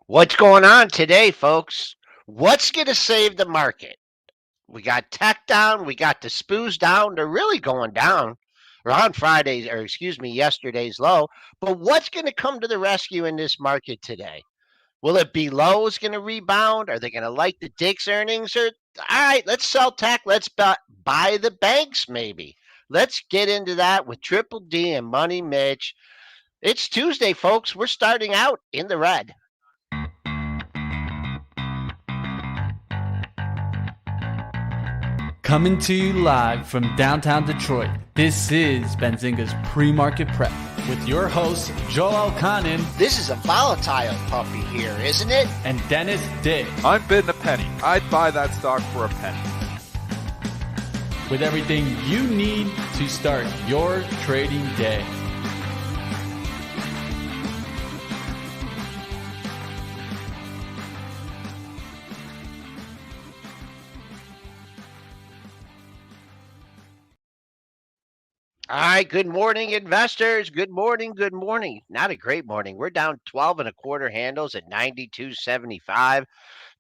What's going on today, folks? What's going to save the market? We got tech down. We got the SPOOs down. They're really going down around Friday's, or excuse me, yesterday's low. But what's going to come to the rescue in this market today? Will it be Lowe's going to rebound? Are they going to like the Dick's earnings? Or all right, let's sell tech. Let's buy the banks, maybe. Let's get into that with Triple D and Money Mitch. It's Tuesday, folks. We're starting out in the red. Coming to you live from downtown Detroit, this is Benzinga's Pre-Market Prep with your host, Joel Elconin. This is a volatile puppy here, isn't it? And Dennis Dick. I'm bidding a penny. I'd buy that stock for a penny. With everything you need to start your trading day. All right, good morning, investors. Good morning, good morning. Not a great morning. We're down 12 and a quarter handles at 92.75.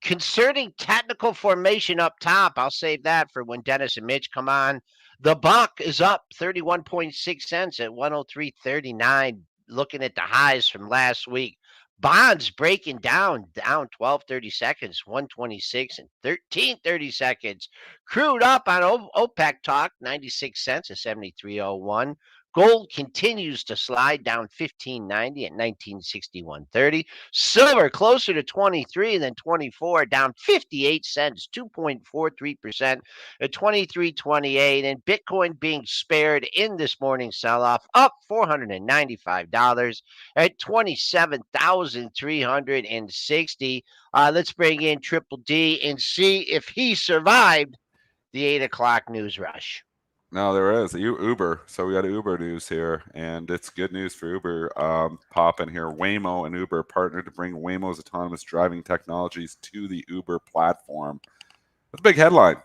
Concerning technical formation up top, I'll save that for when Dennis and Mitch come on. The buck is up 31.6 cents at 103.39. Looking at the highs from last week. Bonds breaking down 12.30 seconds, 126 and 13.30 seconds. Crude up on OPEC talk, 96 cents at 73.01. Gold continues to slide down 15.90 at 1961.30. Silver closer to 23 than 24, down 58 cents, 2.43% at 23.28. And Bitcoin being spared in this morning's sell-off, up $495 at 27,360. Let's bring in Triple D and see if he survived the 8 o'clock news rush. No, there is Uber. So we got Uber news here, and it's good news for Uber. Popping here, Waymo and Uber partnered to bring Waymo's autonomous driving technologies to the Uber platform. That's a big headline.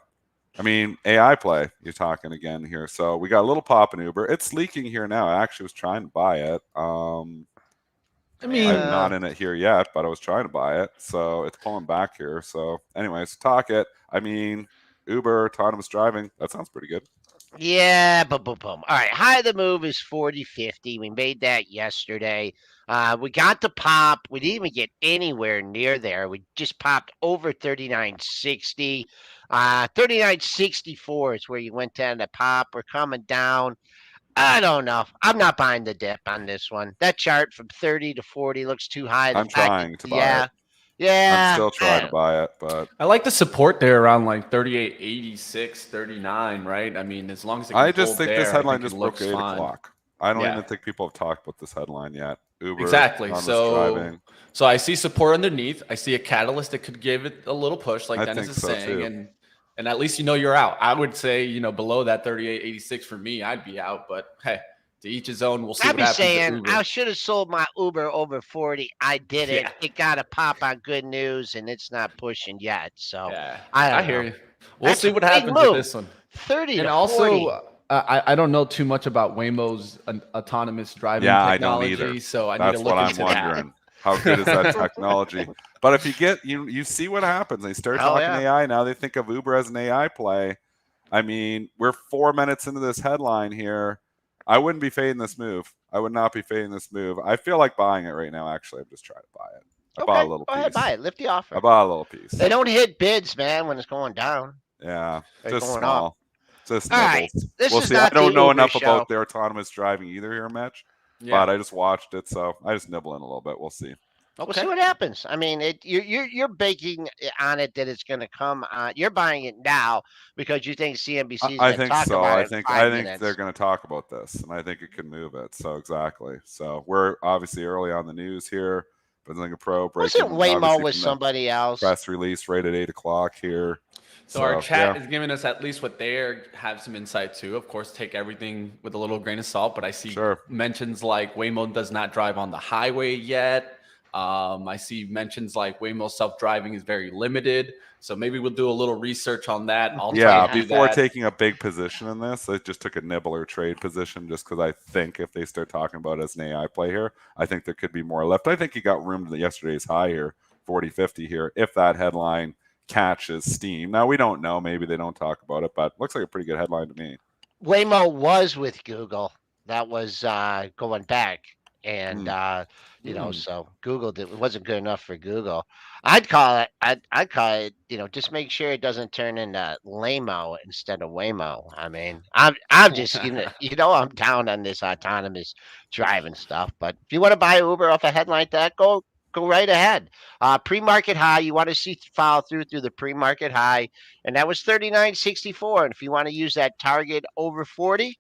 I mean, AI play. You're talking again here. So we got a little pop in Uber. It's leaking here now. I actually was trying to buy it. I'm not in it here yet, but I was trying to buy it. So it's pulling back here. So anyways, talk it. I mean, Uber autonomous driving. That sounds pretty good. Yeah, boom, boom, boom. All right, high of the move is 40.50. We made that yesterday. We got the pop. We didn't even get anywhere near there. We just popped over 39.60. 39.64 is where you went down the pop. We're coming down. I don't know. I'm not buying the dip on this one. That chart from 30 to 40 looks too high. I'm trying to buy it. Yeah. I'm still trying to buy it, but I like the support there around like 38.86, 39, right? I mean, as long as it can I just think there, this headline just broke 8 o'clock. I don't even think people have talked about this headline yet. Uber exactly. driving. So I see support underneath. I see a catalyst that could give it a little push, like Dennis is saying, too. and at least you're out. I would say below that 38.86 for me, I'd be out. But hey, to each his own. We'll see what happens. I'd be saying I should have sold my Uber over 40. I didn't. Yeah. It got a pop on good news, and it's not pushing yet. So yeah, I hear you. We'll see what happens with this one. 30 and to also, 40. I don't know too much about Waymo's autonomous driving technology, I don't either. So I That's need to look into what I'm wondering. How good is that technology? But if you get you see what happens. They start talking AI now. They think of Uber as an AI play. I mean, we're 4 minutes into this headline here. I wouldn't be fading this move. I would not be fading this move. I feel like buying it right now. Actually, I'm just trying to buy it. I bought a little piece. Go ahead, buy it. Lift the offer. I bought a little piece. They don't hit bids, man, when it's going down. Yeah, they're just going small. Up. Just all nibbles. Right. This we'll is see. not I don't know Uber enough show. about their autonomous driving either here, Mitch. Yeah. But I just watched it, so I just nibble in a little bit. We'll see. Okay. We'll see what happens. I mean, you're baking on it that it's going to come. You're buying it now because you think CNBC is going to talk about it. I think they're going to talk about this, and I think it can move it. So exactly. So we're obviously early on the news here. Benzinga Pro breaking. Wasn't Waymo with somebody else? Press release right at 8 o'clock here. So our chat is giving us at least what they have some insight to. Of course, take everything with a little grain of salt. But I see mentions like Waymo does not drive on the highway yet. I see mentions like Waymo self-driving is very limited. So maybe we'll do a little research on that. I'll try to do before that. taking a big position in this, I just took a nibble or trade position just because I think if they start talking about it as an AI play here, I think there could be more left. I think he got room to yesterday's high here, 40.50 here, if that headline catches steam. Now, we don't know. Maybe they don't talk about it, but looks like a pretty good headline to me. Waymo was with Google. That was going back. And so Google it wasn't good enough for Google. I'd call it. I'd call it. Just make sure it doesn't turn into Lamo instead of Waymo. I mean, I'm just I'm down on this autonomous driving stuff. But if you want to buy Uber off a head like that, go right ahead. Pre-market high. You want to see follow through the pre-market high, and that was 39.64. And if you want to use that target over 40.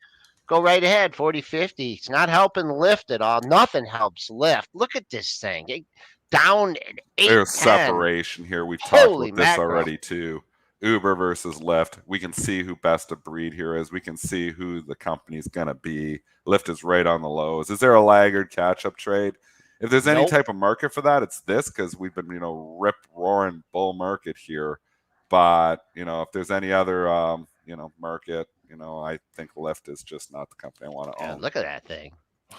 Go right ahead, 40.50. It's not helping lift at all. Nothing helps lift. Look at this thing. Down at 8. There's separation here. We've talked Holy about this mackerel. already too. Uber versus Lyft. We can see who best of breed here is. We can see who the company's going to be. Lyft is right on the lows. Is there a laggard catch-up trade? If there's any type of market for that, it's this, because we've been, rip-roaring bull market here. But, if there's any other, market, I think Lyft is just not the company I want to own. Look at that thing.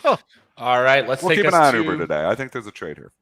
All right, we'll keep an eye on Uber today. I think there's a trade here.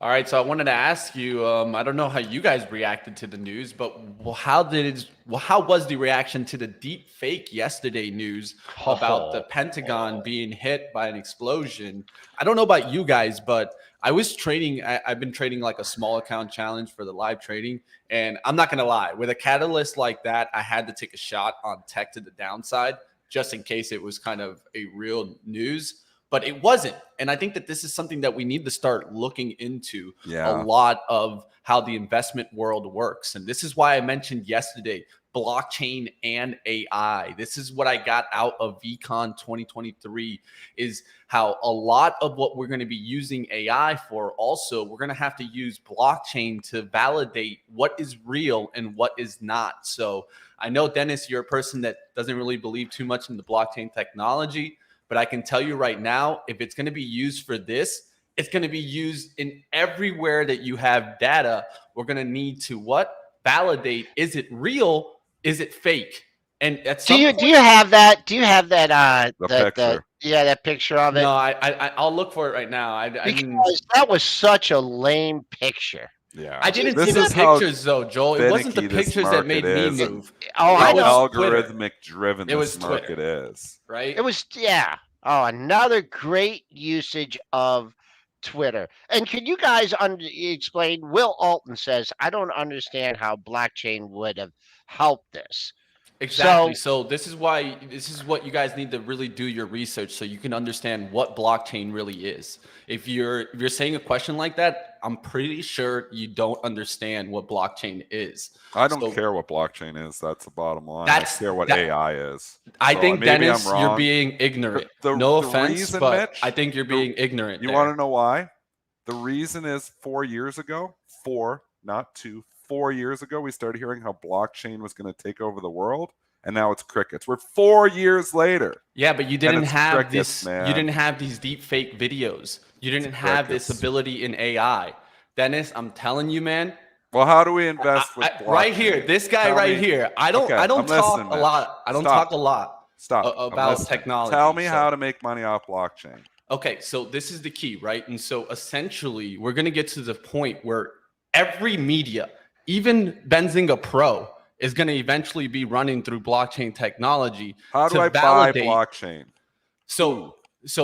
All right, so I wanted to ask you, I don't know how you guys reacted to the news, but how was the reaction to the deep fake yesterday news about the Pentagon being hit by an explosion? I don't know about you guys, but I was trading. I've been trading like a small account challenge for the live trading. And I'm not going to lie, with a catalyst like that, I had to take a shot on tech to the downside just in case it was kind of a real news. But it wasn't. And I think that this is something that we need to start looking into a lot of how the investment world works. And this is why I mentioned yesterday, blockchain and AI. This is what I got out of VCon 2023 is how a lot of what we're going to be using AI for, also, we're going to have to use blockchain to validate what is real and what is not. So I know, Dennis, you're a person that doesn't really believe too much in the blockchain technology. But I can tell you right now, if it's going to be used for this, it's going to be used in everywhere that you have data. We're going to need to validate. Is it real? Is it fake? And at some point, do you have that? Do you have that? Picture. That picture of it. No, I'll look for it right now. Because that was such a lame picture. Yeah, I didn't see the pictures though, Joel. It wasn't the pictures that made me move. I know. Algorithmic driven. It was this market is right. It was another great usage of Twitter. And can you guys explain? Will Alton says, "I don't understand how blockchain would have helped this." Exactly. So this is what you guys need to really do your research so you can understand what blockchain really is. If you're saying a question like that, I'm pretty sure you don't understand what blockchain is. I don't care what blockchain is. That's the bottom line. I care what AI is. I think, Dennis, you're being ignorant. No offense, but Mitch, I think you're being ignorant. You want to know why? The reason is 4 years ago, 4, not 2, 4 years ago, we started hearing how blockchain was going to take over the world, and now it's crickets. We're 4 years later. Yeah, but you didn't have crickets, this. Man. You didn't have these deep fake videos. You didn't have this ability in AI. Dennis, I'm telling you, man. Well, how do we invest with blockchain? Right here, this guy here. I don't talk a lot. I don't talk a lot. About technology. Tell me how to make money off blockchain. Okay, so this is the key, right? And so essentially, we're going to get to the point where every media, even Benzinga Pro, is going to eventually be running through blockchain technology. How do I buy blockchain? So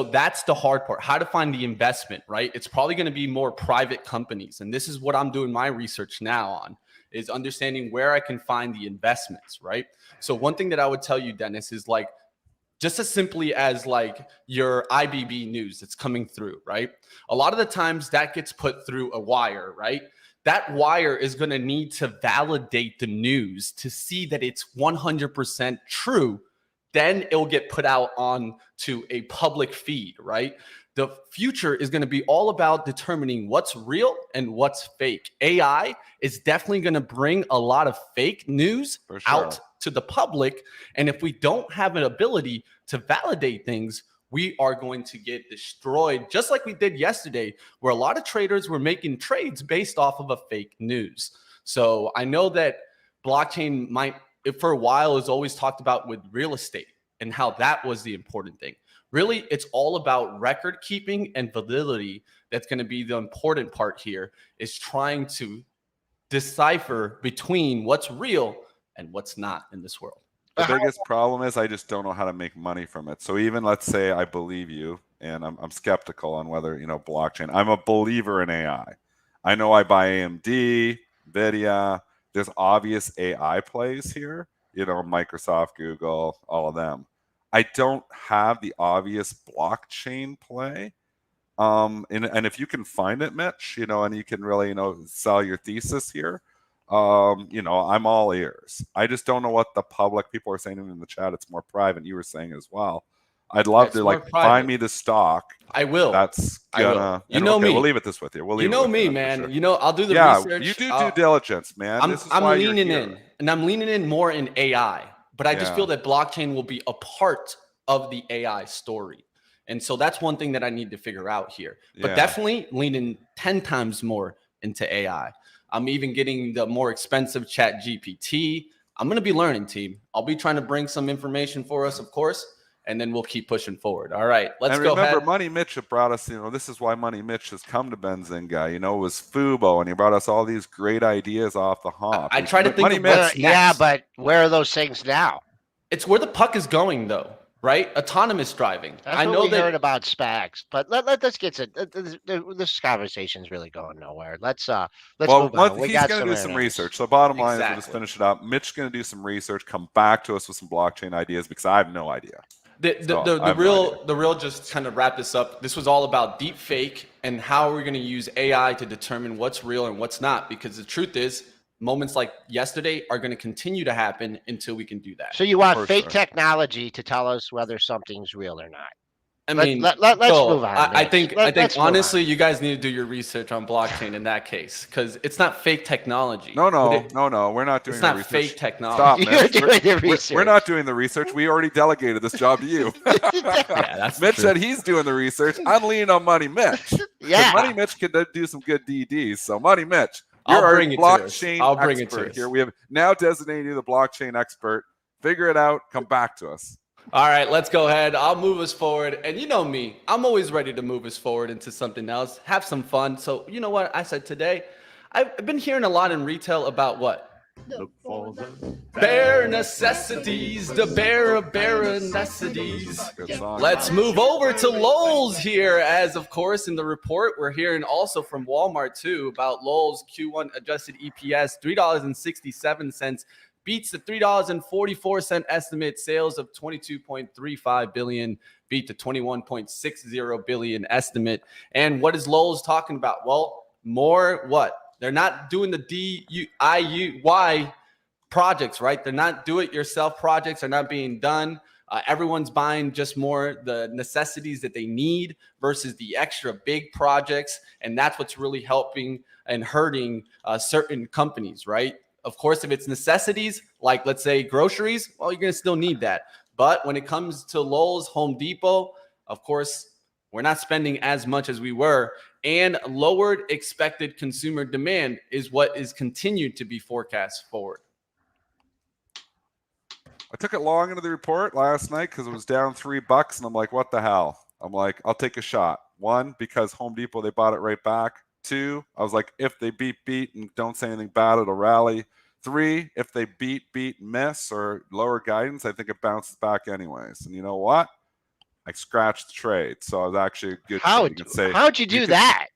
that's the hard part. How to find the investment, right? It's probably going to be more private companies. And this is what I'm doing my research now on, is understanding where I can find the investments, right? So one thing that I would tell you, Dennis, is like, just as simply as like your IBB news that's coming through, right? A lot of the times that gets put through a wire, right? That wire is going to need to validate the news to see that it's 100% true. Then it'll get put out on to a public feed, right? The future is going to be all about determining what's real and what's fake. AI is definitely going to bring a lot of fake news out to the public. And if we don't have an ability to validate things, we are going to get destroyed, just like we did yesterday, where a lot of traders were making trades based off of a fake news. So I know that blockchain might, for a while, is always talked about with real estate and how that was the important thing. Really, it's all about record keeping and validity. That's going to be the important part here, is trying to decipher between what's real and what's not in this world. The biggest problem is I just don't know how to make money from it. So even let's say I believe you, and I'm skeptical on whether, blockchain. I'm a believer in AI. I know I buy AMD, Nvidia. There's obvious AI plays here, Microsoft, Google, all of them. I don't have the obvious blockchain play. And if you can find it, Mitch, and you can really, sell your thesis here, I'm all ears. I just don't know what the public, people are saying in the chat. It's more private. You were saying as well. I'd love to find me the stock. I will. That's gonna. You know me. We'll leave it this with you. You know me, man. Sure. I'll do the research. You do due diligence, man. I'm leaning in, and I'm leaning in more in AI. But I just feel that blockchain will be a part of the AI story. And so that's one thing that I need to figure out here. But definitely leaning 10 times more into AI. I'm even getting the more expensive Chat GPT. I'm going to be learning, team. I'll be trying to bring some information for us, of course, and then we'll keep pushing forward. All right, let's go ahead. Remember, Money Mitch had brought us, this is why Money Mitch has come to Benzinga. It was Fubo, and he brought us all these great ideas off the hop. I try to think of what's next. Yeah, but where are those things now? It's where the puck is going, though. Right? Autonomous driving. That's what we heard about SPACs, but let's get to this conversation's really going nowhere. Let's move on. He's going to do some research. So bottom line is, we'll just finish it up. Mitch is going to do some research, come back to us with some blockchain ideas, because I have no idea. The real just kind of wrap this up. This was all about deep fake and how we're going to use AI to determine what's real and what's not, because the truth is, moments like yesterday are going to continue to happen until we can do that. So you want fake technology to tell us whether something's real or not? I mean, let's move on. I think honestly, you guys need to do your research on blockchain in that case, because it's not fake technology. No, we're not doing. It's not fake technology. Stop, You're doing the research. We're not doing the research. We already delegated this job to you. That's Mitch said he's doing the research. I'm leaning on Money Mitch. Yeah, Money Mitch can do some good DDs. So Money Mitch. You're our blockchain expert here. We have now designated you the blockchain expert. Figure it out. Come back to us. All right, let's go ahead. I'll move us forward. And you know me, I'm always ready to move us forward into something else, have some fun. So you know what I said today? I've been hearing a lot in retail about what? Look for the bare necessities, the bare necessities. Let's move over to Lowe's here, as of course in the report we're hearing also from Walmart too about Lowe's Q1 adjusted EPS $3.67 beats the $3.44 estimate. Sales of $22.35 billion beat the $21.60 billion estimate. And what is Lowe's talking about? Well, more what? They're not doing the DIY projects, right? They're not do-it-yourself projects. They're not being done. Everyone's buying just more the necessities that they need versus the extra big projects. And that's what's really helping and hurting certain companies, right? Of course, if it's necessities, like let's say groceries, well, you're going to still need that. But when it comes to Lowe's, Home Depot, of course, we're not spending as much as we were, and lowered expected consumer demand is what is continued to be forecast forward. I took it long into the report last night because it was down $3, and I'm like, what the hell? I'm like, I'll take a shot. One, because Home Depot, they bought it right back. Two, I was like, if they beat and don't say anything bad, it'll rally. Three, if they beat, miss, or lower guidance, I think it bounces back anyways. And you know what? I scratched the trade, so I was actually a good. How'd you do that?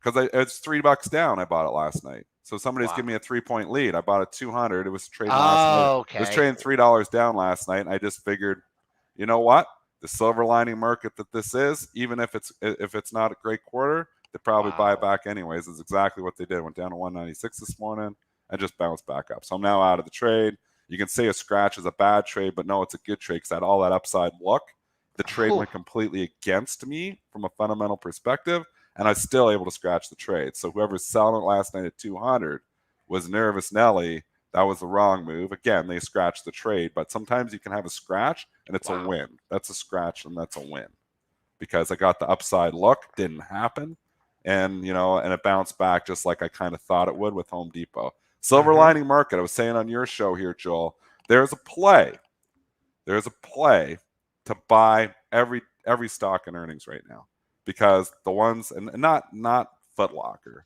Because it's $3 down. I bought it last night, so somebody's giving me a 3-point lead. I bought it 200. It was trading last night. Okay. It was trading $3 down last night, and I just figured, you know what? The silver lining market that this is, even if it's not a great quarter, they probably buy it back anyways. Is exactly what they did. Went down to 196 this morning and just bounced back up. So I'm now out of the trade. You can say a scratch is a bad trade, but no, it's a good trade because I had all that upside look. The trade went completely against me from a fundamental perspective, and I was still able to scratch the trade. So whoever's selling it last night at 200 was nervous Nelly That was the wrong move. Again, they scratched the trade, but sometimes you can have a scratch and it's a win. That's a scratch and that's a win. Because I got the upside look, didn't happen. And, and it bounced back just like I kind of thought it would with Home Depot. Silver lining market. I was saying on your show here, Joel, there's a play to buy every stock in earnings right now, because the ones, and not Foot Locker,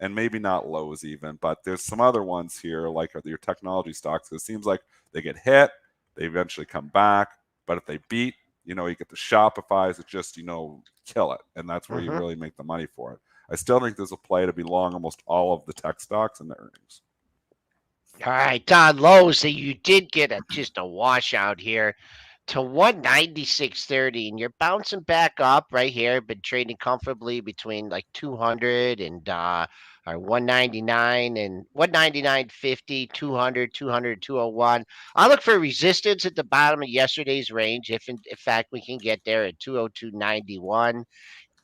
and maybe not Lowe's even, but there's some other ones here like your technology stocks. It seems like they get hit, they eventually come back, but if they beat, you get the Shopify's that just kill it, and that's where you really make the money for it. I still think there's a play to be long almost all of the tech stocks and the earnings. All right, Don Lowe's, so you did get just a washout here to 196.30, and you're bouncing back up right here. Been trading comfortably between like 200 and or 199 and 199.50, 200, 200, 201. I look for resistance at the bottom of yesterday's range, if in fact we can get there at 202.91.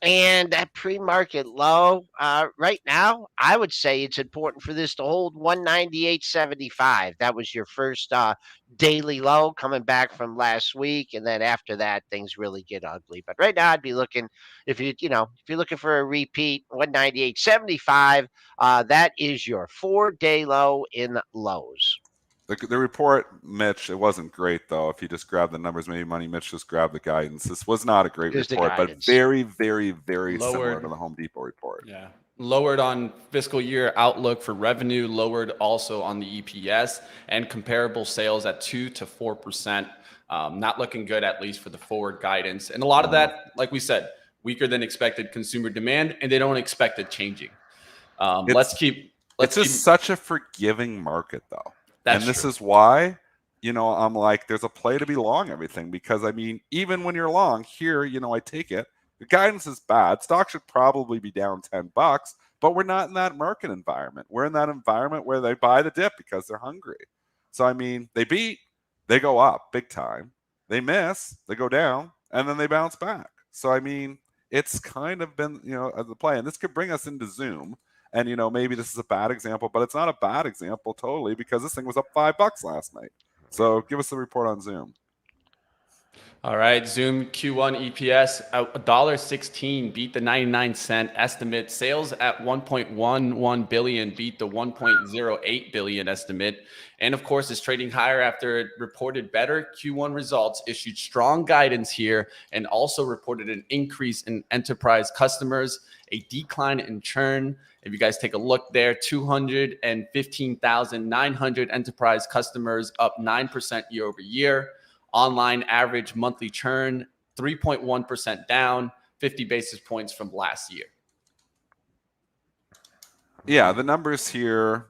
And that pre-market low, right now, I would say it's important for this to hold 198.75. That was your first daily low coming back from last week, and then after that, things really get ugly. But right now, I'd be looking, if you're looking for a repeat, 198.75. That is your 4-day low in lows. The report, Mitch, it wasn't great, though. If you just grab the numbers, maybe Money Mitch just grabbed the guidance. This was not a great report, but very, very, very similar to the Home Depot report. Yeah. Lowered on fiscal year outlook for revenue, lowered also on the EPS, and comparable sales at 2 to 4%. Not looking good, at least for the forward guidance. And a lot of that, like we said, weaker than expected consumer demand, and they don't expect it changing. It's just such a forgiving market, though. This true. is why, I'm like, there's a play to be long everything, because I mean, even when you're long here, I take it. The guidance is bad. Stock should probably be down $10, but we're not in that market environment. We're in that environment where they buy the dip because they're hungry. So, I mean, they beat, they go up big time. They miss, they go down, and then they bounce back. So, I mean, it's kind of been, the play. And this could bring us into Zoom. And, maybe this is a bad example, but it's not a bad example totally, because this thing was up $5 last night. So give us the report on Zoom. All right, Zoom Q1 EPS $1.16 beat the 99-cent estimate. Sales at $1.11 billion beat the $1.08 billion estimate. And of course, it's trading higher after it reported better Q1 results, issued strong guidance here, and also reported an increase in enterprise customers, a decline in churn. If you guys take a look there, 215,900 enterprise customers, up 9% year over year. Online average monthly churn, 3.1% down, 50 basis points from last year. Yeah, the numbers here,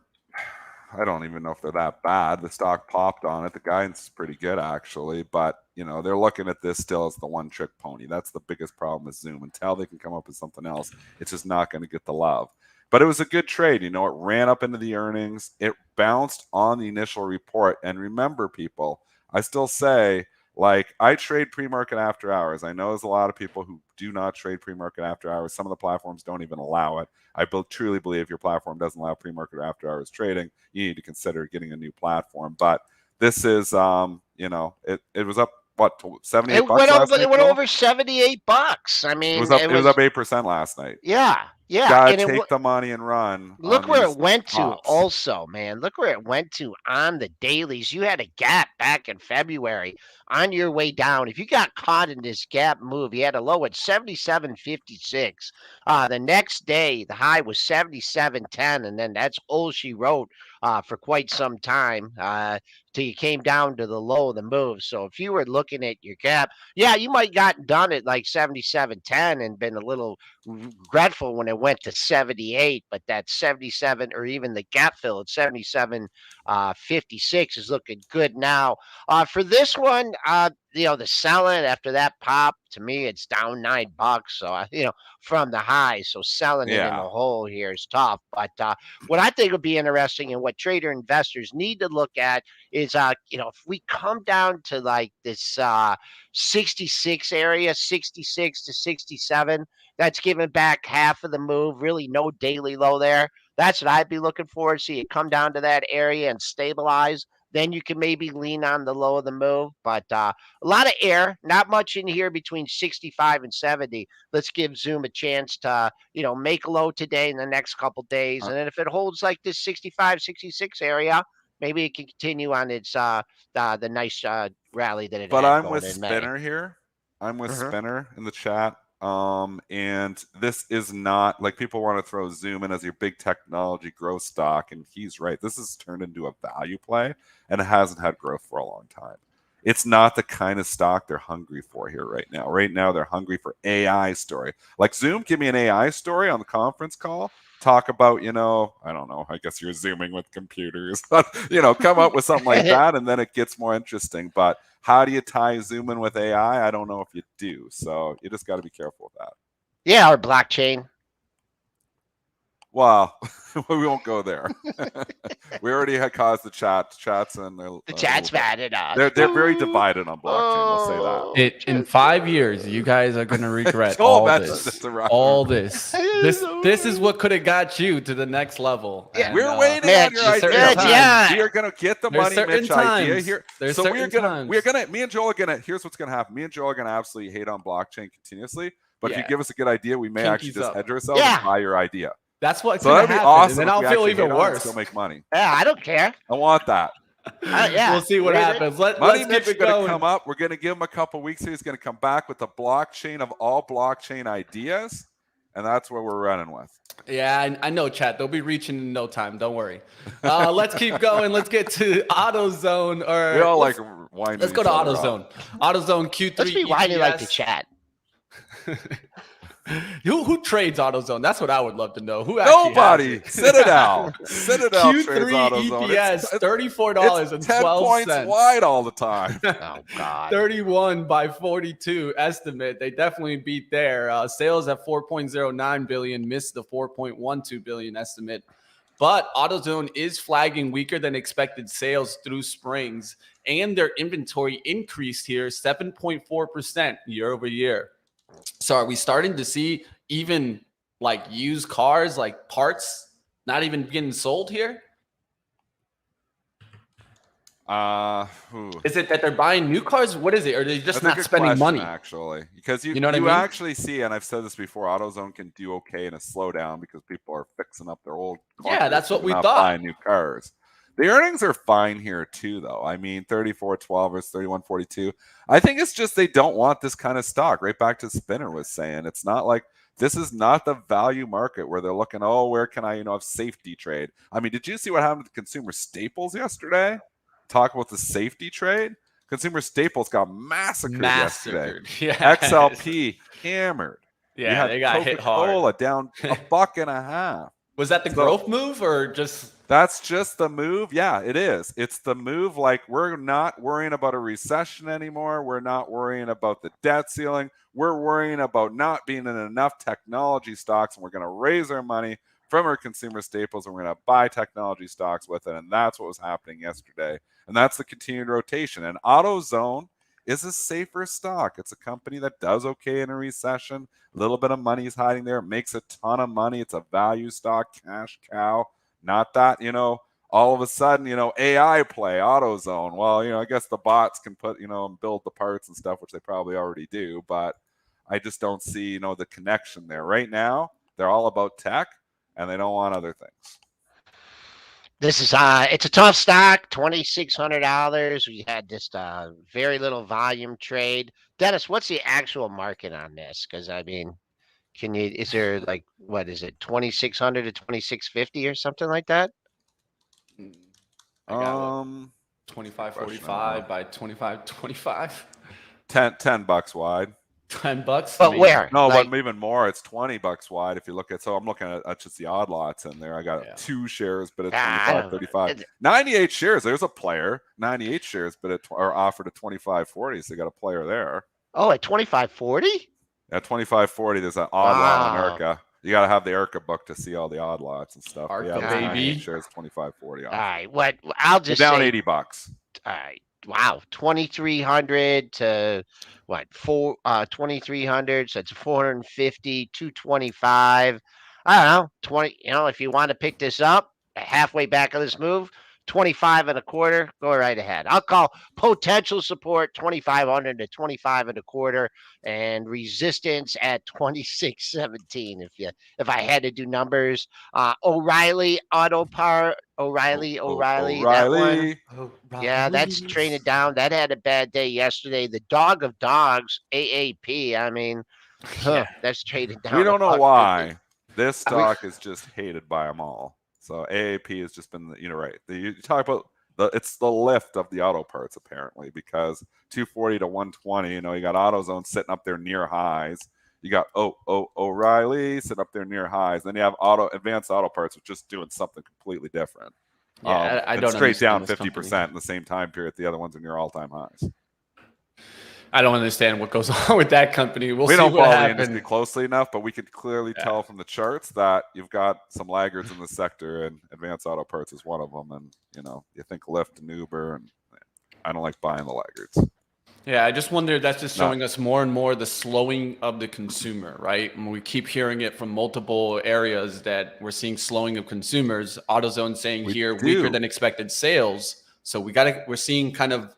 I don't even know if they're that bad. The stock popped on it. The guidance is pretty good, actually. But, they're looking at this still as the one-trick pony. That's the biggest problem with Zoom. Until they can come up with something else, it's just not going to get the love. But it was a good trade. It ran up into the earnings. It bounced on the initial report. And remember, people, I still say, I trade pre-market after hours. I know there's a lot of people who do not trade pre-market after hours. Some of the platforms don't even allow it. I truly believe if your platform doesn't allow pre-market after hours trading, you need to consider getting a new platform. But this is, it was up, what, $78 last night? It went over $78. I mean, it was up 8% last night. Yeah. Gotta take the money and run. Look where it went to also, man. Look where it went to on the dailies. You had a gap back in February on your way down. If you got caught in this gap move, you had a low at 77.56. The next day, the high was 77.10, and then that's all she wrote for quite some time till you came down to the low of the move. So if you were looking at your gap, yeah, you might gotten done at like 77.10 and been a little regretful when it went to 78, but that 77 or even the gap fill at 77.56 is looking good now. For this one, the selling after that pop, to me, it's down $9. So, from the high. So selling it in the hole here is tough. But what I think would be interesting and what trader investors need to look at is, if we come down to like this 66 area, 66 to 67, that's giving back half of the move. Really, no daily low there. That's what I'd be looking for. See it come down to that area and stabilize. Then you can maybe lean on the low of the move. But a lot of air, not much in here between 65 and 70. Let's give Zoom a chance to, make a low today in the next couple days. And then if it holds like this 65, 66 area, maybe it can continue on its the nice rally that it But had I'm going with in May. Spinner here. I'm with Spinner in the chat. And this is not like people want to throw Zoom in as your big technology growth stock, and he's right. This has turned into a value play, and it hasn't had growth for a long time. It's not the kind of stock they're hungry for here right now. Right now, they're hungry for AI story. Like Zoom, give me an AI story on the conference call. Talk about, I don't know, I guess you're zooming with computers, but, come up with something like that, and then it gets more interesting. But how do you tie Zoom in with AI? I don't know if you do. So you just got to be careful with that. Yeah, or blockchain. Well, we won't go there. We already had caused the chats and the chat's mad at us. They're very divided on blockchain. We'll say that. In 5 years, you guys are gonna regret Joel all mentioned this. it's a rock. All this. This is what could have got you to the next level. Yeah. And, We're waiting Mitch, on your idea. yeah. We are gonna get the There's money certain Mitch idea times. here. There's So certain we're gonna me and Joel are gonna here's what's gonna happen. Me and Joel are gonna absolutely hate on blockchain continuously. But if you Yeah. give us a good idea, we may actually Pinkies just up. hedge ourselves Yeah. and buy your idea. That's what's So gonna that'd be happen. awesome. And then if I'll we feel actually even hate on it and worse. still make money. Yeah, I don't care. I want that. Yeah. We'll see what happens. Money Let's Mitch keep is it going to going. come up. We're going to give him a couple weeks here. He's going to come back with the blockchain of all blockchain ideas, and that's what we're running with. Yeah, I know, chat. They'll be reaching in no time. Don't worry. Let's keep going. Let's get to AutoZone. We all Let's whining. go to AutoZone. AutoZone Q3 Let's be whining like the EPS. chat. Who trades AutoZone? That's what I would love to know. Who actually Nobody. has it? Citadel. Citadel trades Q3 AutoZone. EPS It's $34.12. 10 points wide all the time. Oh God. 31 by 42 estimate. They definitely beat there. Sales at 4.09 billion, missed the 4.12 billion estimate. But AutoZone is flagging weaker than expected sales through springs, and their inventory increased here 7.4% year over year. So are we starting to see even like used cars, like parts, not even getting sold here? Is it that they're buying new cars? What is it? Or are they just not spending money? Actually, because you know what I mean? actually see, and I've said this before, AutoZone can do okay in a slowdown because people are fixing up their old cars. Yeah, that's what we not thought. Buying new cars. The earnings are fine here too, though. I mean, 34.12 versus 31.42. I think it's just they don't want this kind of stock. Right back to Spinner was saying, it's not like this is not the value market where they're looking. Oh, where can I, have safety trade? I mean, did you see what happened to consumer staples yesterday? Talk about the safety trade. Consumer staples got massacred yesterday. Yes. XLP hammered. Yeah, they got hit hard. Coca-Cola down $1.50. Was that the growth move or just? That's just the move. Yeah, it is. It's the move. Like, we're not worrying about a recession anymore. We're not worrying about the debt ceiling. We're worrying about not being in enough technology stocks, and we're going to raise our money from our consumer staples, and we're going to buy technology stocks with it. And that's what was happening yesterday. And that's the continued rotation. And AutoZone is a safer stock. It's a company that does okay in a recession. A little bit of money is hiding there. It makes a ton of money. It's a value stock, cash cow. Not that, all of a sudden, AI play, AutoZone. Well, I guess the bots can put, and build the parts and stuff, which they probably already do. But I just don't see, the connection there. Right now, they're all about tech, and they don't want other things. This is it's a tough stock, $2,600. We had just very little volume trade. Dennis, what's the actual market on this? Because I mean, is there like, what is it, 2,600 to 2,650 or something like that? 25.45 by 25.25. $10 wide. $10. But where? No, but even more. It's $20 wide if you look at. So I'm looking at just the odd lots in there. I got 2 shares, but it's 25.35. 98 shares. There's a player. 98 shares, but are offered at 25.40. So you got a player there. Oh, at 25.40? At 25.40, there's an odd lot on ERCA. You got to have the ERCA book to see all the odd lots and stuff. ERCA, baby. Shares 25.40. All right. I'll just down say, $80. All right. wow, 2,300 to what, 2,300. So it's 450, 225. I don't know, 20. If you want to pick this up halfway back of this move, 25 and a quarter, go right ahead. I'll call potential support 2,500 to 25 and a quarter, and resistance at 26.17. If I had to do numbers, O'Reilly Auto Power, O'Reilly, that one. O'Reilly. Oh, Yeah, that's traded down. That had a bad day yesterday. The dog of dogs, AAP. I mean, yeah. that's traded We down don't know 150. why. This I mean, stock is just hated by them all. So AAP has just been, right. You talk about it's the lift of the auto parts apparently, because 240 to 120. You got AutoZone sitting up there near highs. You got O'Reilly sitting up there near highs. Then you have Advanced Auto Parts, which is just doing something completely different. Yeah, I And don't straight down understand this 50% in the same time period. The other ones are near all-time highs. I don't understand what goes on with that company. We'll We see don't what follow the happens. industry closely enough, but we could clearly tell from the charts that you've got some laggards in the sector, and Advanced Auto Parts is one of them. And you think Lyft and Uber, and I don't like buying the laggards. Yeah, I just wonder, that's just No. showing us more and more the slowing of the consumer, right? And we keep hearing it from multiple areas that we're seeing slowing of consumers. AutoZone saying weaker than expected sales. So we're seeing kind of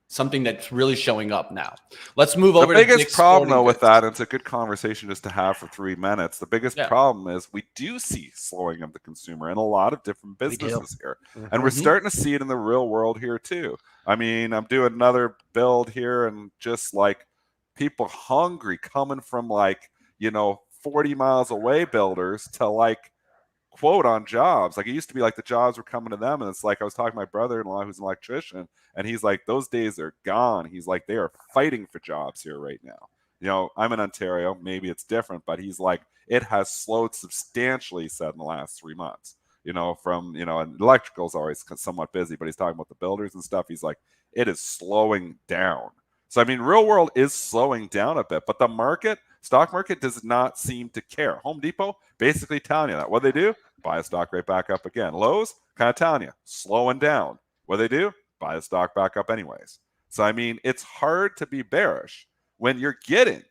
something that's really showing up now. Let's move over to the biggest Dick's problem, Sporting though, with Goods. that, and it's a good conversation just to have for 3 minutes. The biggest problem is we do see slowing of the consumer in a lot of different businesses here. And we're starting to see it in the real world here, too. I mean, I'm doing another build here, and just like people hungry coming from 40 miles away builders to quote on jobs. Like, it used to be like the jobs were coming to them, and it's like I was talking to my brother-in-law who's an electrician, and he's like, those days are gone. He's like, they are fighting for jobs here right now. I'm in Ontario, maybe it's different, but he's like, it has slowed substantially, he said, in the last 3 months. And electrical's always somewhat busy, but he's talking about the builders and stuff. He's like, it is slowing down. So I mean, real world is slowing down a bit, but the stock market does not seem to care. Home Depot basically telling you that. What they do? Buy a stock right back up again. Lowe's kind of telling you, slowing down. What they do? Buy the stock back up anyways. So I mean, it's hard to be bearish when you're getting,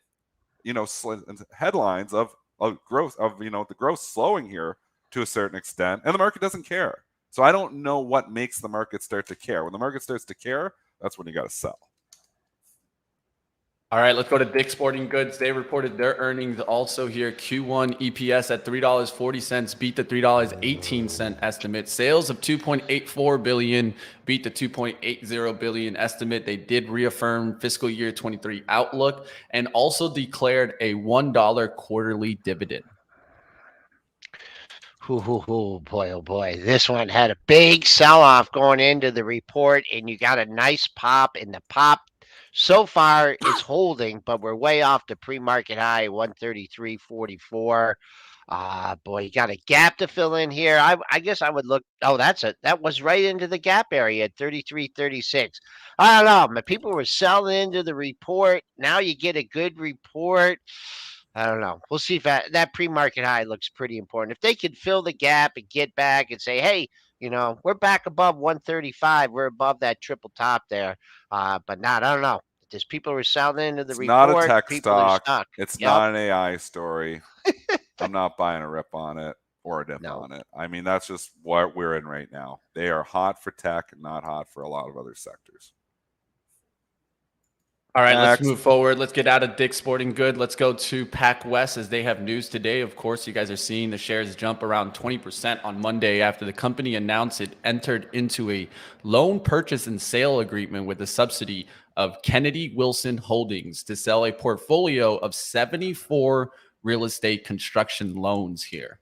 headlines of growth of the growth slowing here to a certain extent, and the market doesn't care. So I don't know what makes the market start to care. When the market starts to care, that's when you got to sell. All right, let's go to Dick's Sporting Goods. They reported their earnings also here. Q1 EPS at $3.40, beat the $3.18 estimate. Sales of $2.84 billion, beat the $2.80 billion estimate. They did reaffirm fiscal year 23 outlook and also declared a $1 quarterly dividend. Boy, oh boy. This one had a big sell off going into the report, and you got a nice pop, and the pop so far is holding, but we're way off the pre-market high, 133.44. Boy, you got a gap to fill in here. I guess I would look. Oh, that was right into the gap area at 33.36. I don't know. My people were selling into the report. Now you get a good report. I don't know. We'll see if that pre-market high looks pretty important. If they could fill the gap and get back and say, hey, we're back above 135. We're above that triple top there. But not, I don't know. Just people are selling into the It's report. not a tech people are stock. stuck. It's Yep. not an AI story. I'm not buying a rip on it or a dip No. on it. I mean, that's just what we're in right now. They are hot for tech and not hot for a lot of other sectors. All right, let's move forward. Let's get out of Dick's Sporting Good. Let's go to PacWest as they have news today. Of course, you guys are seeing the shares jump around 20% on Monday after the company announced it entered into a loan purchase and sale agreement with the subsidy of Kennedy Wilson Holdings to sell a portfolio of 74 real estate construction loans here.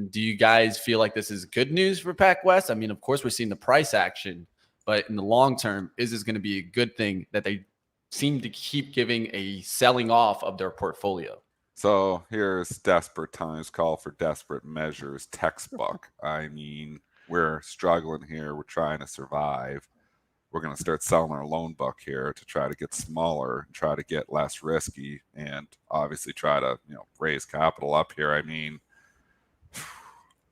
Do you guys feel like this is good news for PacWest? I mean, of course, we're seeing the price action, but in the long term, is this going to be a good thing that they seem to keep giving a selling off of their portfolio? So here's desperate times call for desperate measures textbook. I mean, we're struggling here. We're trying to survive. We're going to start selling our loan book here to try to get smaller and try to get less risky and obviously try to, raise capital up here. I mean,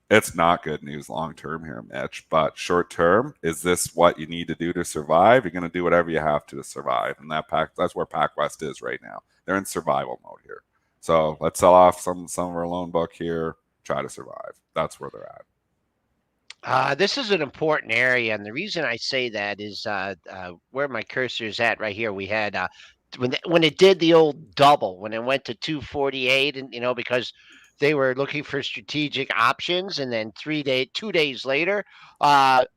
It's not good news long term here, Mitch. But short term, is this what you need to do to survive? You're going to do whatever you have to survive, and that's where PacWest is right now. They're in survival mode here. So let's sell off some of our loan book here, try to survive. That's where they're at. This is an important area, and the reason I say that is where my cursor is at right here. We had when it did the old double, when it went to 248, and because they were looking for strategic options, and then 2 days later,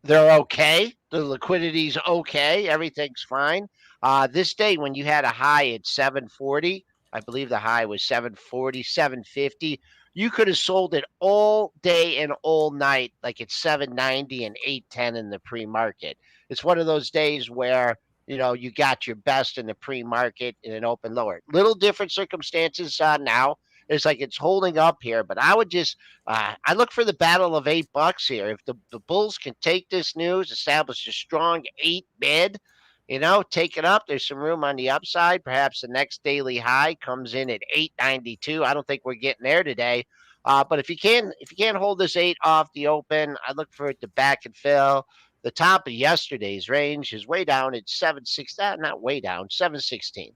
they're okay. The liquidity's okay. Everything's fine. This day, when you had a high at 740, I believe the high was 740, 750. You could have sold it all day and all night, like it's 790 and 810 in the pre-market. It's one of those days where you got your best in the pre-market in an open lower. Little different circumstances now. It's like it's holding up here, but I would just I look for the battle of $8 here. If the Bulls can take this news, establish a strong 8 bid, take it up. There's some room on the upside. Perhaps the next daily high comes in at 892. I don't think we're getting there today. But if you can't hold this 8 off the open, I look for it to back and fill. The top of yesterday's range is way down at 716. Not way down, 716.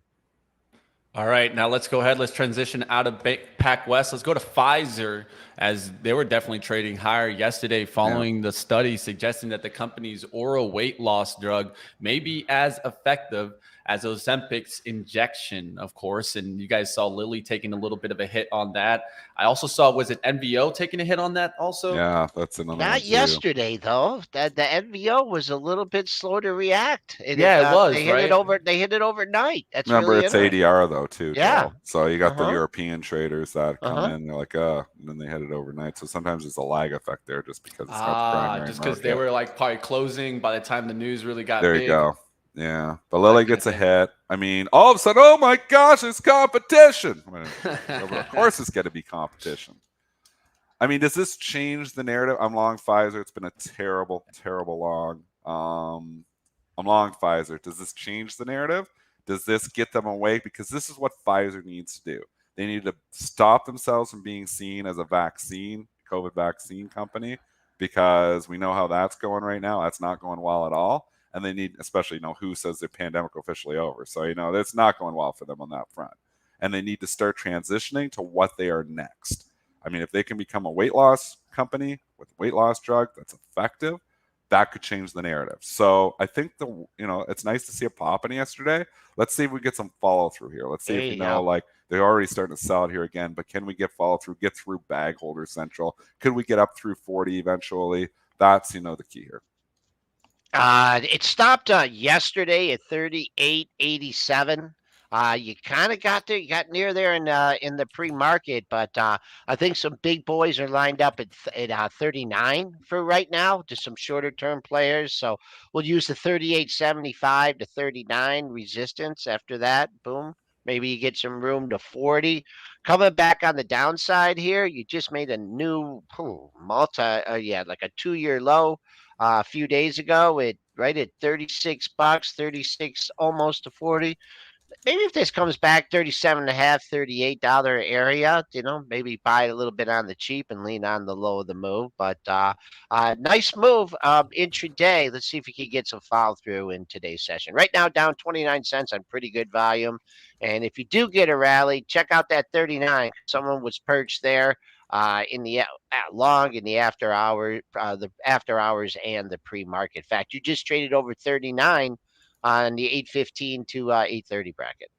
All right, now let's go ahead. Let's transition out of PacWest. Let's go to Pfizer, as they were definitely trading higher yesterday following the study suggesting that the company's oral weight loss drug may be as effective as Ozempic's injection, of course. And you guys saw Lilly taking a little bit of a hit on that. I also saw, was it NVO taking a hit on that also? Yeah, that's another one Not too. yesterday though. The NVO was a little bit slow to react. It was. They hit it over. They hit it overnight. That's Remember, really it's ADR though too. Yeah. Joel. So you got the European traders that come in. They're like, and then they hit it overnight. So sometimes it's a lag effect there, just because it's not the primary just because they were like probably closing by the time the news really got there. big. You go. Yeah, but Lilly gets a hit. I mean, all of a sudden, oh my gosh, it's competition. Of course, it's got to be competition. I mean, does this change the narrative? I'm long Pfizer. It's been a terrible, terrible long. I'm long Pfizer. Does this change the narrative? Does this get them awake? Because this is what Pfizer needs to do. They need to stop themselves from being seen as a COVID vaccine company, because we know how that's going right now. That's not going well at all. And they need, especially, who says the pandemic officially over. So, it's not going well for them on that front. And they need to start transitioning to what they are next. I mean, if they can become a weight loss company with a weight loss drug that's effective, that could change the narrative. So I think it's nice to see a pop in yesterday. Let's see if we get some follow through here. Let's see if like they're already starting to sell it here again, but can we get follow through, get through bag holder central? Could we get up through 40 eventually? That's, the key here. It stopped yesterday at 38.87. You kind of got there, you got near there in the pre-market, but I think some big boys are lined up at 39 for right now, just some shorter term players. So we'll use the 38.75 to 39 resistance. After that, boom, maybe you get some room to 40. Coming back on the downside here, you just made a new like a 2-year low. A few days ago, right at $36, 36 almost to 40. Maybe if this comes back 37.5, $38 area, maybe buy a little bit on the cheap and lean on the low of the move. But nice move intraday. Let's see if we can get some follow through in today's session. Right now, down 29 cents on pretty good volume. And if you do get a rally, check out that 39. Someone was perched there in the long in the after hours and the pre-market. In fact, you just traded over 39 on the 8:15 to 8:30 bracket.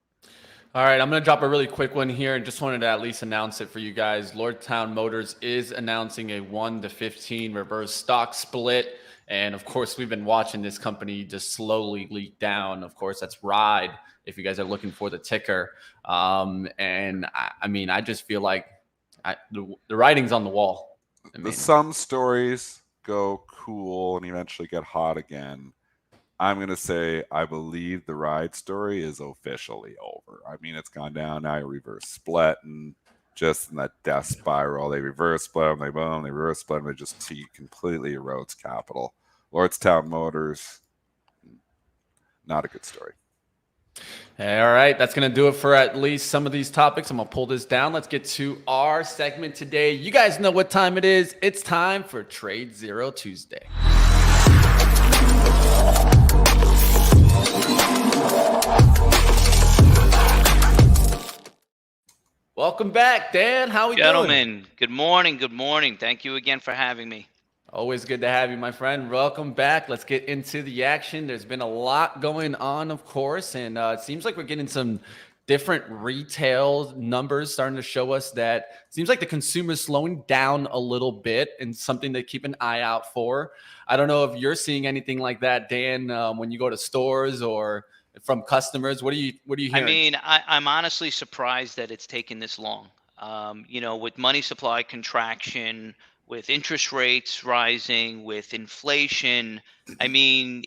All right, I'm going to drop a really quick one here, and just wanted to at least announce it for you guys. Lordstown Motors is announcing a 1-to-15 reverse stock split. And of course, we've been watching this company just slowly leak down. Of course, that's RIDE, if you guys are looking for the ticker. And I just feel like the writing's on the wall. Some stories go cool and eventually get hot again. I'm going to say I believe the RIDE story is officially over. I mean, it's gone down. Now you reverse split, and just in that death spiral, they reverse split them, they boom, they reverse split them, it just completely erodes capital. Lordstown Motors, not a good story. All right, that's going to do it for at least some of these topics. I'm going to pull this down. Let's get to our segment today. You guys know what time it is. It's time for TradeZero Tuesday. Welcome back, Dan. How we doing? Gentlemen, good morning. Good morning. Thank you again for having me. Always good to have you, my friend. Welcome back. Let's get into the action. There's been a lot going on, of course, and it seems like we're getting some different retail numbers starting to show us that it seems like the consumer's slowing down a little bit, and something to keep an eye out for. I don't know if you're seeing anything like that, Dan, when you go to stores or from customers. What are you hearing? I mean, I'm honestly surprised that it's taken this long. With money supply contraction, with interest rates rising, with inflation. I mean,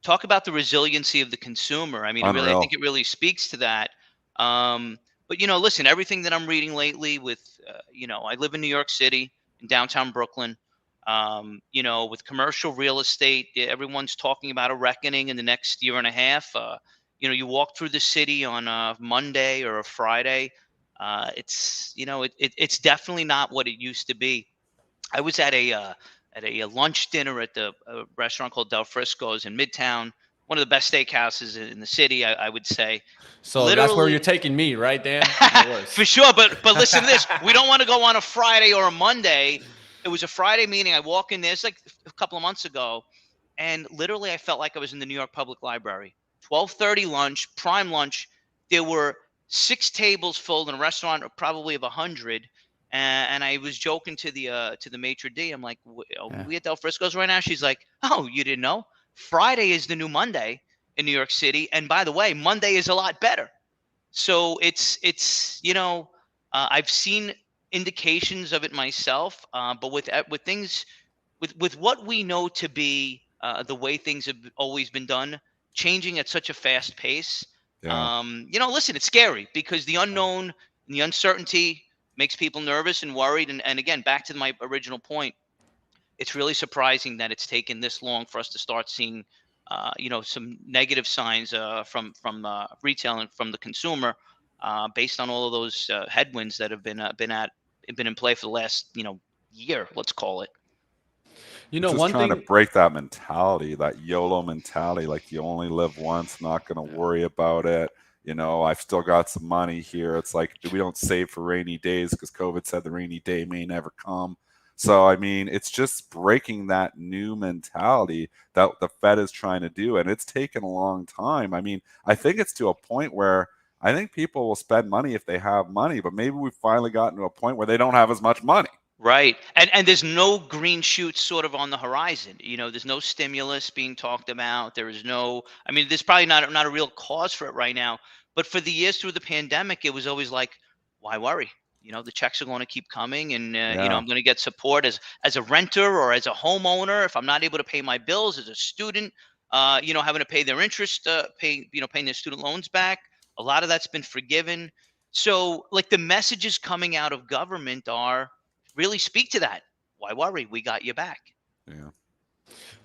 talk about the resiliency of the consumer. I mean, I Unreal. think it really speaks to that. But listen, everything that I'm reading lately with, I live in New York City, in downtown Brooklyn. With commercial real estate, everyone's talking about a reckoning in the next year and a half. You walk through the city on a Monday or a Friday. It's definitely not what it used to be. I was at a lunch dinner at the restaurant called Del Frisco's in Midtown, one of the best steakhouses in the city, I would say. So that's where you're taking me, right, Dan? For sure, but listen to this. We don't want to go on a Friday or a Monday. It was a Friday meeting. I walk in there, it's like a couple of months ago, and literally I felt like I was in the New York Public Library. 12:30 lunch, prime lunch. There were 6 tables full in a restaurant, probably of 100. And I was joking to the maitre d'. I'm like, are we at Del Frisco's right now? She's like, oh, you didn't know? Friday is the new Monday in New York City, and by the way, Monday is a lot better. So I've seen indications of it myself, but with things, with what we know to be the way things have always been done, changing at such a fast pace. Yeah. Listen, it's scary because the unknown and the uncertainty makes people nervous and worried. And again, back to my original point, it's really surprising that it's taken this long for us to start seeing, some negative signs from retail and from the consumer, based on all of those headwinds that have been in play for the last year, let's call it. Just one trying thing to break that mentality, that YOLO mentality, like you only live once, not going to worry about it. I've still got some money here. It's like we don't save for rainy days because COVID said the rainy day may never come. So, I mean, it's just breaking that new mentality that the Fed is trying to do. And it's taken a long time. I mean, I think it's to a point where I think people will spend money if they have money, but maybe we've finally gotten to a point where they don't have as much money. Right. And there's no green shoots sort of on the horizon. There's no stimulus being talked about. There is no, I mean, there's probably not a real cause for it right now. But for the years through the pandemic, it was always like, why worry? The checks are going to keep coming, and I'm going to get support as a renter or as a homeowner if I'm not able to pay my bills, as a student, having to pay their interest, paying their student loans back. A lot of that's been forgiven. So like the messages coming out of government are really speak to that. Why worry? We got you back. Yeah.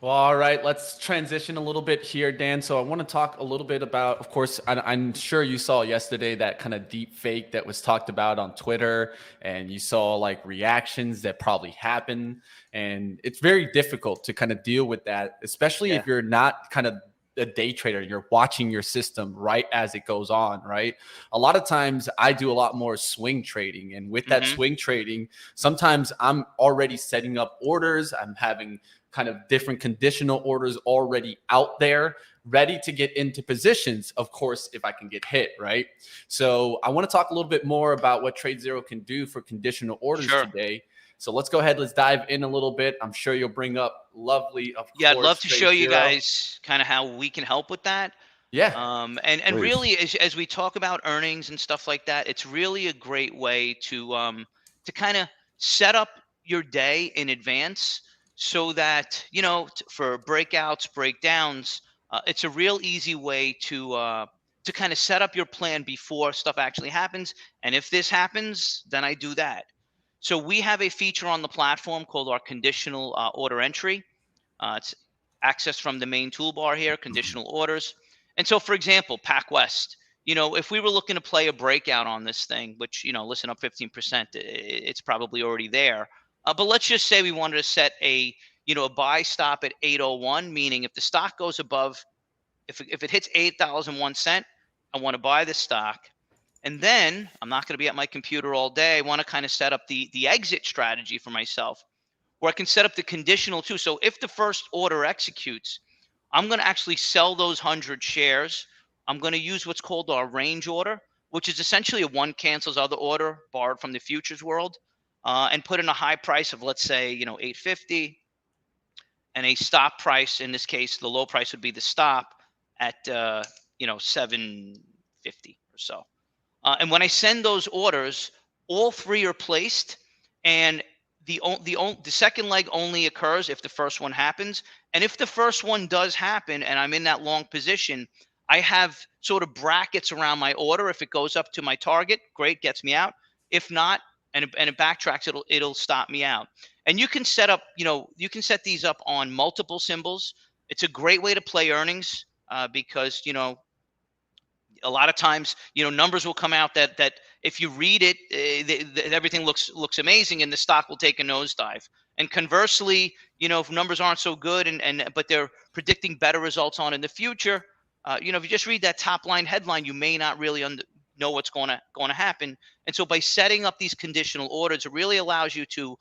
Well, all right, let's transition a little bit here, Dan. So I want to talk a little bit about, of course, I'm sure you saw yesterday that kind of deep fake that was talked about on Twitter, and you saw like reactions that probably happened. And it's very difficult to kind of deal with that, especially if you're not kind of a day trader, you're watching your system right as it goes on, right? A lot of times I do a lot more swing trading, and with that swing trading, sometimes I'm already setting up orders. I'm having kind of different conditional orders already out there, ready to get into positions, of course, if I can get hit, right? So I want to talk a little bit more about what TradeZero can do for conditional orders today. So let's go ahead. Let's dive in a little bit. I'm sure you'll bring up lovely, of course. I'd love to show you guys kind of how we can help with that. Yeah. And really, as we talk about earnings and stuff like that, it's really a great way to kind of set up your day in advance so that, for breakouts, breakdowns, it's a real easy way to kind of set up your plan before stuff actually happens. And if this happens, then I do that. So we have a feature on the platform called our conditional order entry. It's accessed from the main toolbar here, conditional orders. And so, for example, PacWest, if we were looking to play a breakout on this thing, which, listen, up 15%, it's probably already there. But let's just say we wanted to set a buy stop at 801, meaning if the stock goes above, if it hits $8.01, I want to buy the stock. And then I'm not going to be at my computer all day. I want to kind of set up the exit strategy for myself, where I can set up the conditional too. So if the first order executes, I'm going to actually sell those 100 shares. I'm going to use what's called our range order, which is essentially a one cancels other order borrowed from the futures world, and put in a high price of, let's say, 850, and a stop price. In this case, the low price would be the stop at 750 or so. And when I send those orders, all three are placed, and the second leg only occurs if the first one happens. And if the first one does happen and I'm in that long position, I have sort of brackets around my order. If it goes up to my target, great, gets me out. If not, and it backtracks, it'll stop me out. And you can set up, you can set these up on multiple symbols. It's a great way to play earnings, because a lot of times, numbers will come out that if you read it, everything looks amazing, and the stock will take a nosedive. And conversely, if numbers aren't so good, but they're predicting better results on in the future, if you just read that top line headline, you may not really know what's going to happen. And so by setting up these conditional orders, it really allows you to,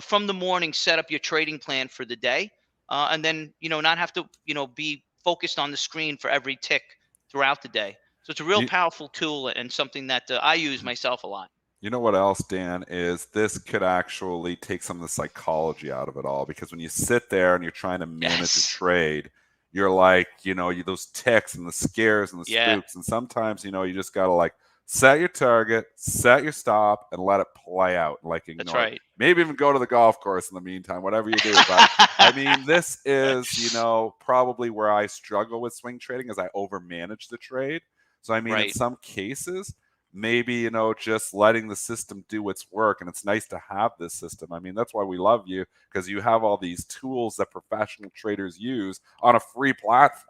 from the morning, set up your trading plan for the day, and then not have to be focused on the screen for every tick throughout the day. So it's a real powerful tool, and something that I use myself a lot. You know what else, Dan, is this could actually take some of the psychology out of it all, because when you sit there and you're trying to manage a trade, you're like, those ticks and the scares and the spooks. And sometimes, you just got to like set your target, set your stop, and let it play out. Like, That's right. Maybe even go to the golf course in the meantime, whatever you do. But I mean, this is, probably where I struggle with swing trading, is I overmanage the trade. So, I mean, in some cases, maybe, just letting the system do its work. And it's nice to have this system. I mean, that's why we love you, because you have all these tools that professional traders use on a free platform,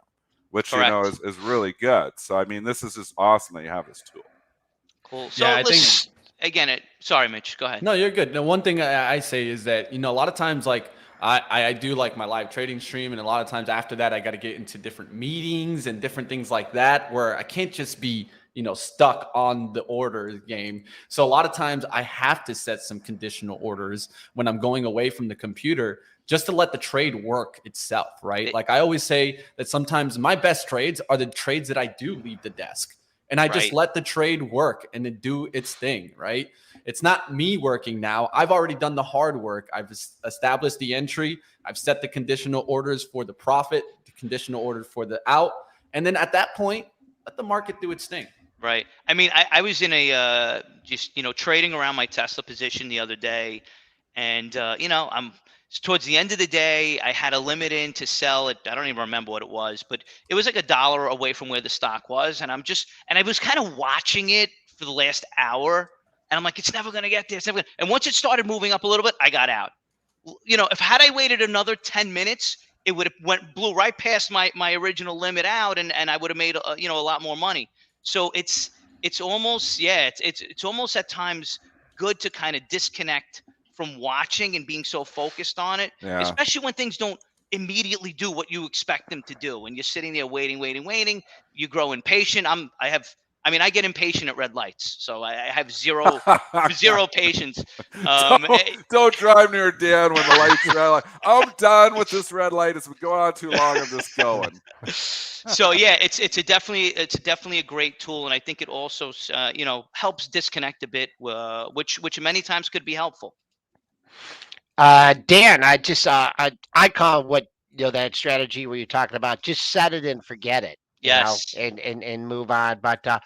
which, is really good. So, I mean, this is just awesome that you have this tool. Cool. So, yeah, I think, again, sorry, Mitch, go ahead. No, you're good. Now, one thing I say is that, a lot of times, like, I do like my live trading stream, and a lot of times after that, I got to get into different meetings and different things like that, where I can't just be, stuck on the order game. So a lot of times I have to set some conditional orders when I'm going away from the computer, just to let the trade work itself, right? Like I always say that sometimes my best trades are the trades that I do leave the desk. And I just let the trade work and then do its thing, right? It's not me working now. I've already done the hard work. I've established the entry. I've set the conditional orders for the profit, the conditional order for the out. And then at that point, let the market do its thing. Right. I mean, I was in a just, trading around my Tesla position the other day. And, I'm towards the end of the day, I had a limit in to sell it. I don't even remember what it was, but it was like $1 away from where the stock was. And I was kind of watching it for the last hour. And I'm like, it's never going to get there. It's never gonna. And once it started moving up a little bit, I got out. If had I waited another 10 minutes, it would have blew right past my original limit out, and I would have made a lot more money. So it's almost it's almost at times good to kind of disconnect from watching and being so focused on it, especially when things don't immediately do what you expect them to do. When you're sitting there waiting, you grow impatient. I get impatient at red lights, so I have zero patience. Don't drive near Dan when the light's red. Like, I'm done with this red light. It's been going on too long. I'm just going. So yeah, it's definitely a great tool, and I think it also helps disconnect a bit, which many times could be helpful. Dan, I call what that strategy where you're talking about, just set it and forget it. Yes. And move on. But I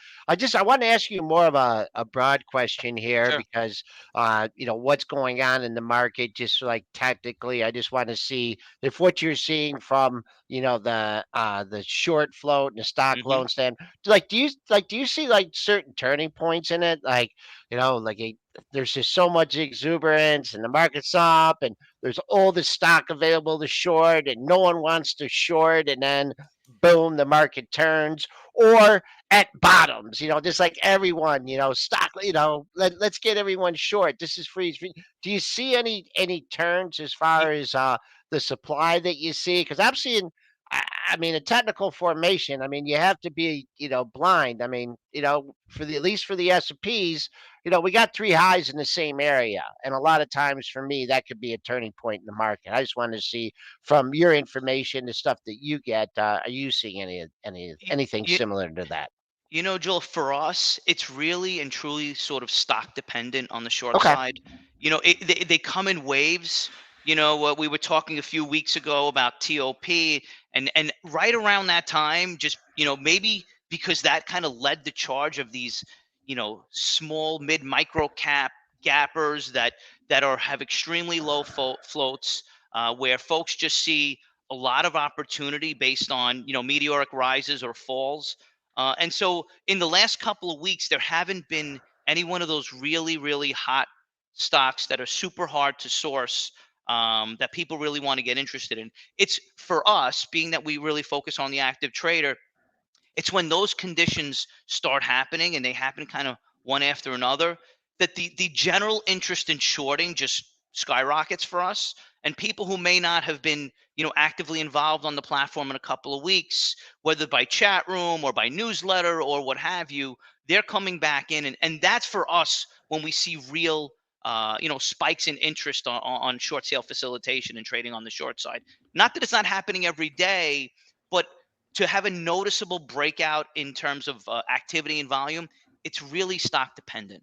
want to ask you more of a broad question here, because what's going on in the market, just like tactically. I just want to see if what you're seeing from the short float and the stock loan stand, do you see like certain turning points in it, like there's just so much exuberance and the market's up and there's all the stock available to short and no one wants to short, and then boom, the market turns, or at bottoms, just like everyone, stock, let's get everyone short. This is free. Do you see any turns as far as the supply that you see? Because I'm seeing, I mean, a technical formation. I mean, you have to be, blind. I mean, at least for the S&Ps, we got three highs in the same area, and a lot of times for me, that could be a turning point in the market. I just wanted to see from your information, the stuff that you get, are you seeing anything You, similar to that? Joel, for us, it's really and truly sort of stock dependent on the short Okay. side. They come in waves. We were talking a few weeks ago about TOP, and right around that time, just maybe because that kind of led the charge of these, small mid micro cap gappers that have extremely low floats, where folks just see a lot of opportunity based on meteoric rises or falls. And so in the last couple of weeks, there haven't been any one of those really, really hot stocks that are super hard to source, that people really want to get interested in. It's for us, being that we really focus on the active trader, it's when those conditions start happening, and they happen kind of one after another, that the general interest in shorting just skyrockets for us. And people who may not have been actively involved on the platform in a couple of weeks, whether by chat room or by newsletter or what have you, they're coming back in, and that's for us when we see real spikes in interest on short sale facilitation and trading on the short side. Not that it's not happening every day, but to have a noticeable breakout in terms of activity and volume, it's really stock dependent.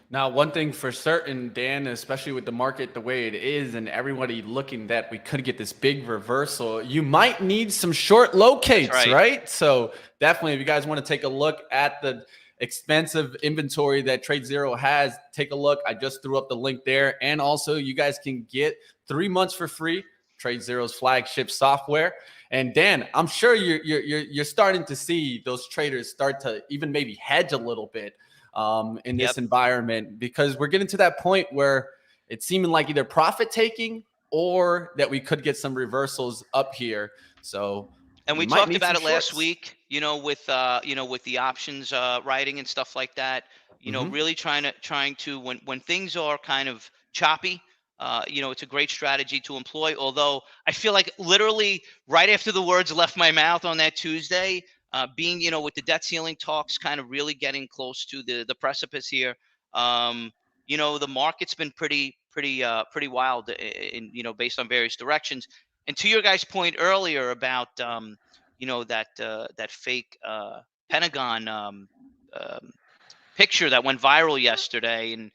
Now, one thing for certain, Dan, especially with the market the way it is and everybody looking that we could get this big reversal, you might need some short locates, right? So definitely, if you guys want to take a look at the expensive inventory that TradeZero has, take a look. I just threw up the link there. And also, you guys can get 3 months for free, TradeZero's flagship software. And Dan, I'm sure you're starting to see those traders start to even maybe hedge a little bit in this environment, because we're getting to that point where it's seeming like either profit taking or that we could get some reversals up here. So, and we talked about it last week, with the options writing and stuff like that. Really trying to when things are kind of choppy, it's a great strategy to employ. Although I feel like literally right after the words left my mouth on that Tuesday, being with the debt ceiling talks kind of really getting close to the precipice here, the market's been pretty wild in based on various directions. And to your guys' point earlier about that fake Pentagon picture that went viral yesterday, and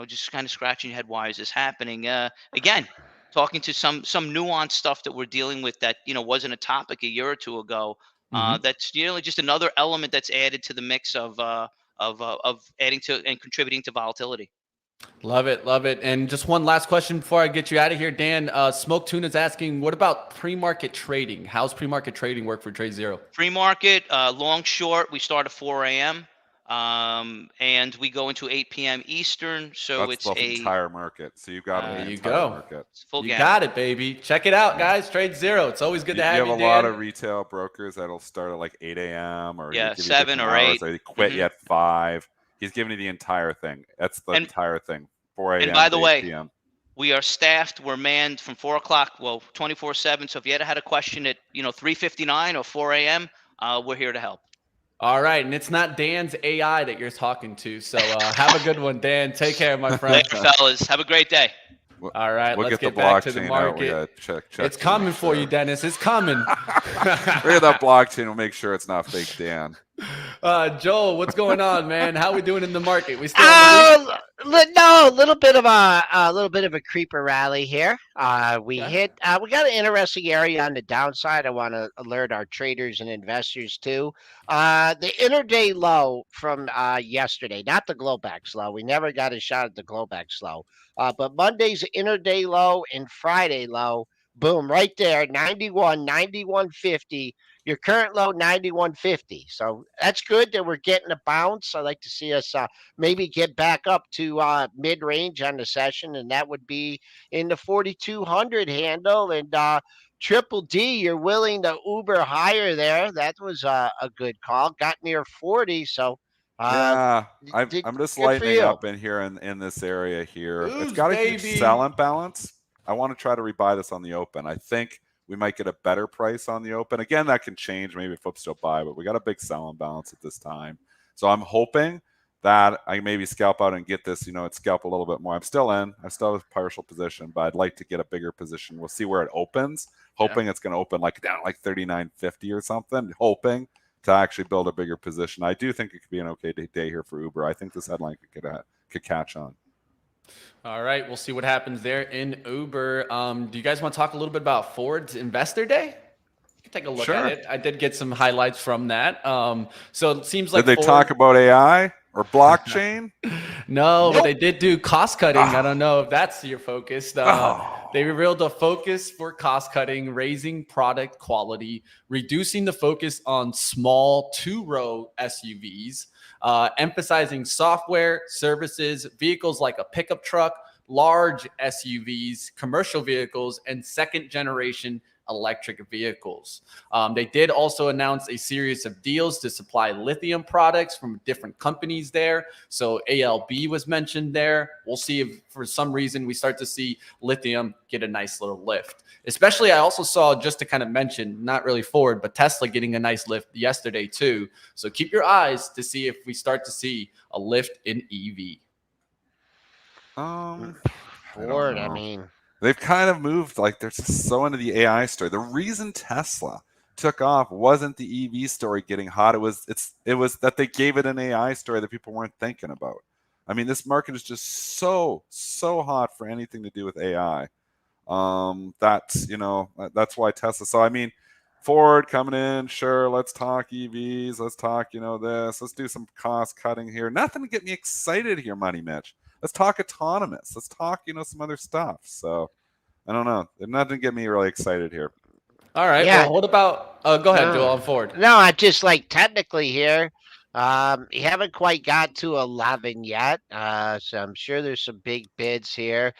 just kind of scratching your head, why is this happening? Again, talking to some nuanced stuff that we're dealing with that wasn't a topic a year or two ago. That's just another element that's added to the mix of adding to and contributing to volatility. Love it, love it. And just one last question before I get you out of here, Dan. Smoke Tuna is asking, what about pre-market trading? How's pre-market trading work for TradeZero? Pre-market, long, short, we start at 4 a.m. And we go into 8 p.m. Eastern. So That's it's the entire market. So you've got there the you entire go. market. Full You gamut. got it, baby. Check it out, guys. TradeZero. It's always good to have you, You have a Dan. lot of retail brokers that'll start at like 8 a.m. or Yeah, give you 7 different or hours. 8. They quit you at 5. He's giving you the entire thing. That's the entire thing. 4 a.m. And by the to 8 way, p.m. we are staffed. We're manned from 4 o'clock, 24/7. So if you had a question at 3:59 or 4 a.m., we're here to help. All right, and it's not Dan's AI that you're talking to. So have a good one, Dan. Take care, my friend. Later, fellas. Have a great day. All right, We'll let's get get back to the blockchain out. market. We gotta check It's coming for you, Dennis. It's coming. Look at that blockchain. We'll make sure it's not fake Dan. Joel, what's going on, man? How we doing in the market? We still on the No, a little bit of a creeper rally here. We got an interesting area on the downside. I want to alert our traders and investors to the intraday low from yesterday, not the Globex low. We never got a shot at the Globex low, but Monday's intraday low and Friday low. Boom, right there, 91.50. Your current low, 91.50. So that's good that we're getting a bounce. I'd like to see us maybe get back up to mid-range on the session, and that would be in the 4,200 handle. And Triple D, you're willing to Uber higher there. That was a good call. Got near 40, so Yeah, did I'm just good for lightening you. up in here in this area here. It's Ooze, got a huge sell baby. imbalance. I want to try to rebuy this on the open. I think we might get a better price on the open. Again, that can change. Maybe it flips to a buy, but we got a big sell imbalance at this time. So I'm hoping that I maybe scalp out and get this, it's scalp a little bit more. I'm still in. I still have a partial position, but I'd like to get a bigger position. We'll see where it opens. Hoping it's going to open like down like 39.50 or something. Hoping to actually build a bigger position. I do think it could be an okay day here for Uber. I think this headline could catch on. All right, we'll see what happens there in Uber. Do you guys want to talk a little bit about Ford's Investor Day? You can take a look Sure. at it. I did get some highlights from that. So it seems like Did they Ford... talk about AI or blockchain? No, but they did do cost cutting. I don't know if that's your focus. They revealed a focus for cost cutting, raising product quality, reducing the focus on small two-row SUVs, emphasizing software, services, vehicles like a pickup truck, large SUVs, commercial vehicles, and second-generation electric vehicles. They did also announce a series of deals to supply lithium products from different companies there. So ALB was mentioned there. We'll see if for some reason we start to see lithium get a nice little lift. Especially, I also saw, just to kind of mention, not really Ford, but Tesla getting a nice lift yesterday too. So keep your eyes to see if we start to see a lift in EV. Ford, I mean, they've kind of moved, like they're just so into the AI story. The reason Tesla took off wasn't the EV story getting hot. It was that they gave it an AI story that people weren't thinking about. I mean, this market is just so hot for anything to do with AI. That's why Tesla. So I mean, Ford coming in, sure, let's talk EVs, let's talk, this, let's do some cost cutting here. Nothing to get me excited here, Money Mitch. Let's talk autonomous. Let's talk, some other stuff. So I don't know. There's nothing to get me really excited here. All right. Yeah. Well, what about? Go ahead, Joel, on Ford. No, I just like technically here. You haven't quite got to 11 yet, so I'm sure there's some big bids here.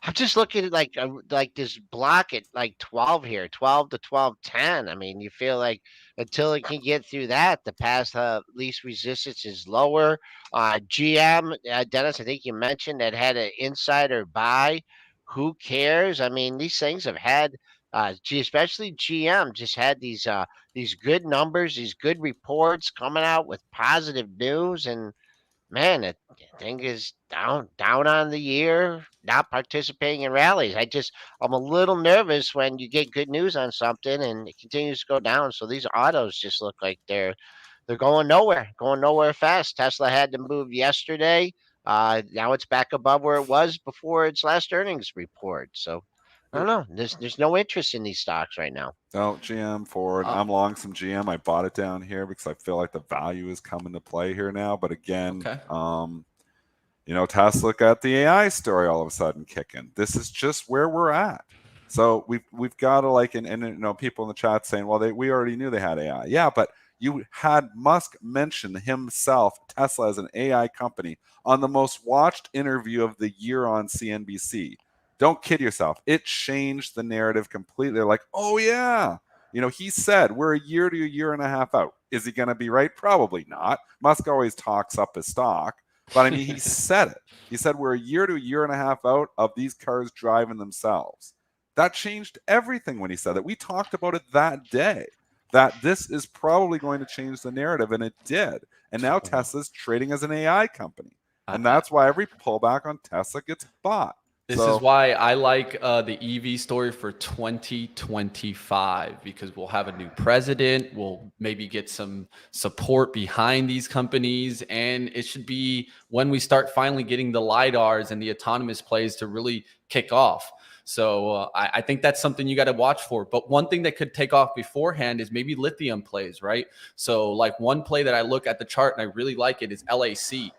I'm just looking at like this block at like 12 here, 12 to 12.10. I mean, you feel like until it can get through that, the past least resistance is lower. GM, Dennis, I think you mentioned that had an insider buy. Who cares? I mean, these things have had, especially GM, just had these good numbers, these good reports coming out with positive news, and man, the thing is down on the year, not participating in rallies. I'm a little nervous when you get good news on something and it continues to go down. So these autos just look like they're going nowhere fast. Tesla had to move yesterday. Now it's back above where it was before its last earnings report. So I don't know. There's no interest in these stocks right now. No, GM, Ford. I'm long some GM. I bought it down here because I feel like the value is coming to play here now. But again, Tesla got the AI story all of a sudden kicking. This is just where we're at. So we've got to and people in the chat saying, well, we already knew they had AI. Yeah, but you had Musk mention himself, Tesla, as an AI company on the most watched interview of the year on CNBC. Don't kid yourself. It changed the narrative completely. They're like, oh yeah, he said we're a year to a year and a half out. Is he going to be right? Probably not. Musk always talks up his stock. But I mean, he said it. He said we're a year to a year and a half out of these cars driving themselves. That changed everything when he said that. We talked about it that day, that this is probably going to change the narrative, and it did. And now Tesla's trading as an AI company. And that's why every pullback on Tesla gets bought. This is why I like the EV story for 2025, because we'll have a new president. We'll maybe get some support behind these companies. And it should be when we start finally getting the LiDARs and the autonomous plays to really kick off. So I think that's something you got to watch for. But one thing that could take off beforehand is maybe lithium plays, right? So like one play that I look at the chart and I really like it is LAC.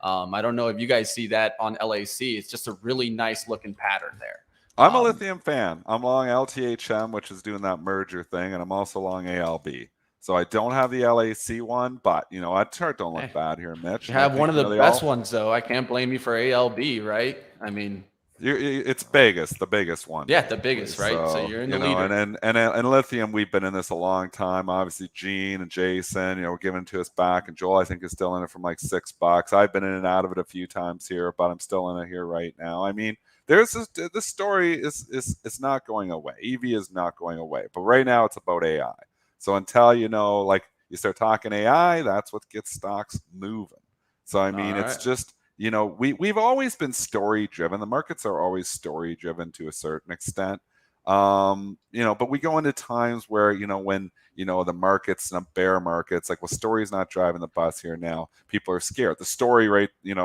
I don't know if you guys see that on LAC. It's just a really nice looking pattern there. I'm a lithium fan. I'm long LTHM, which is doing that merger thing, and I'm also long ALB. So I don't have the LAC one, but a chart don't look bad here, Mitch. You have one of the best ones, though. I can't blame you for ALB, right? I mean, It's biggest, the biggest one. Yeah, the biggest, right? So you're in the leader. And lithium, we've been in this a long time. Obviously, Gene and Jason, were giving to us back, and Joel, I think, is still in it from like $6. I've been in and out of it a few times here, but I'm still in it here right now. I mean, there's this story is not going away. EV is not going away, but right now it's about AI. So until like you start talking AI, that's what gets stocks moving. So I mean, it's just. We've always been story driven. The markets are always story driven to a certain extent. But we go into times where, when, the markets and bear markets, like, well, story's not driving the bus here now. People are scared. The story, right, in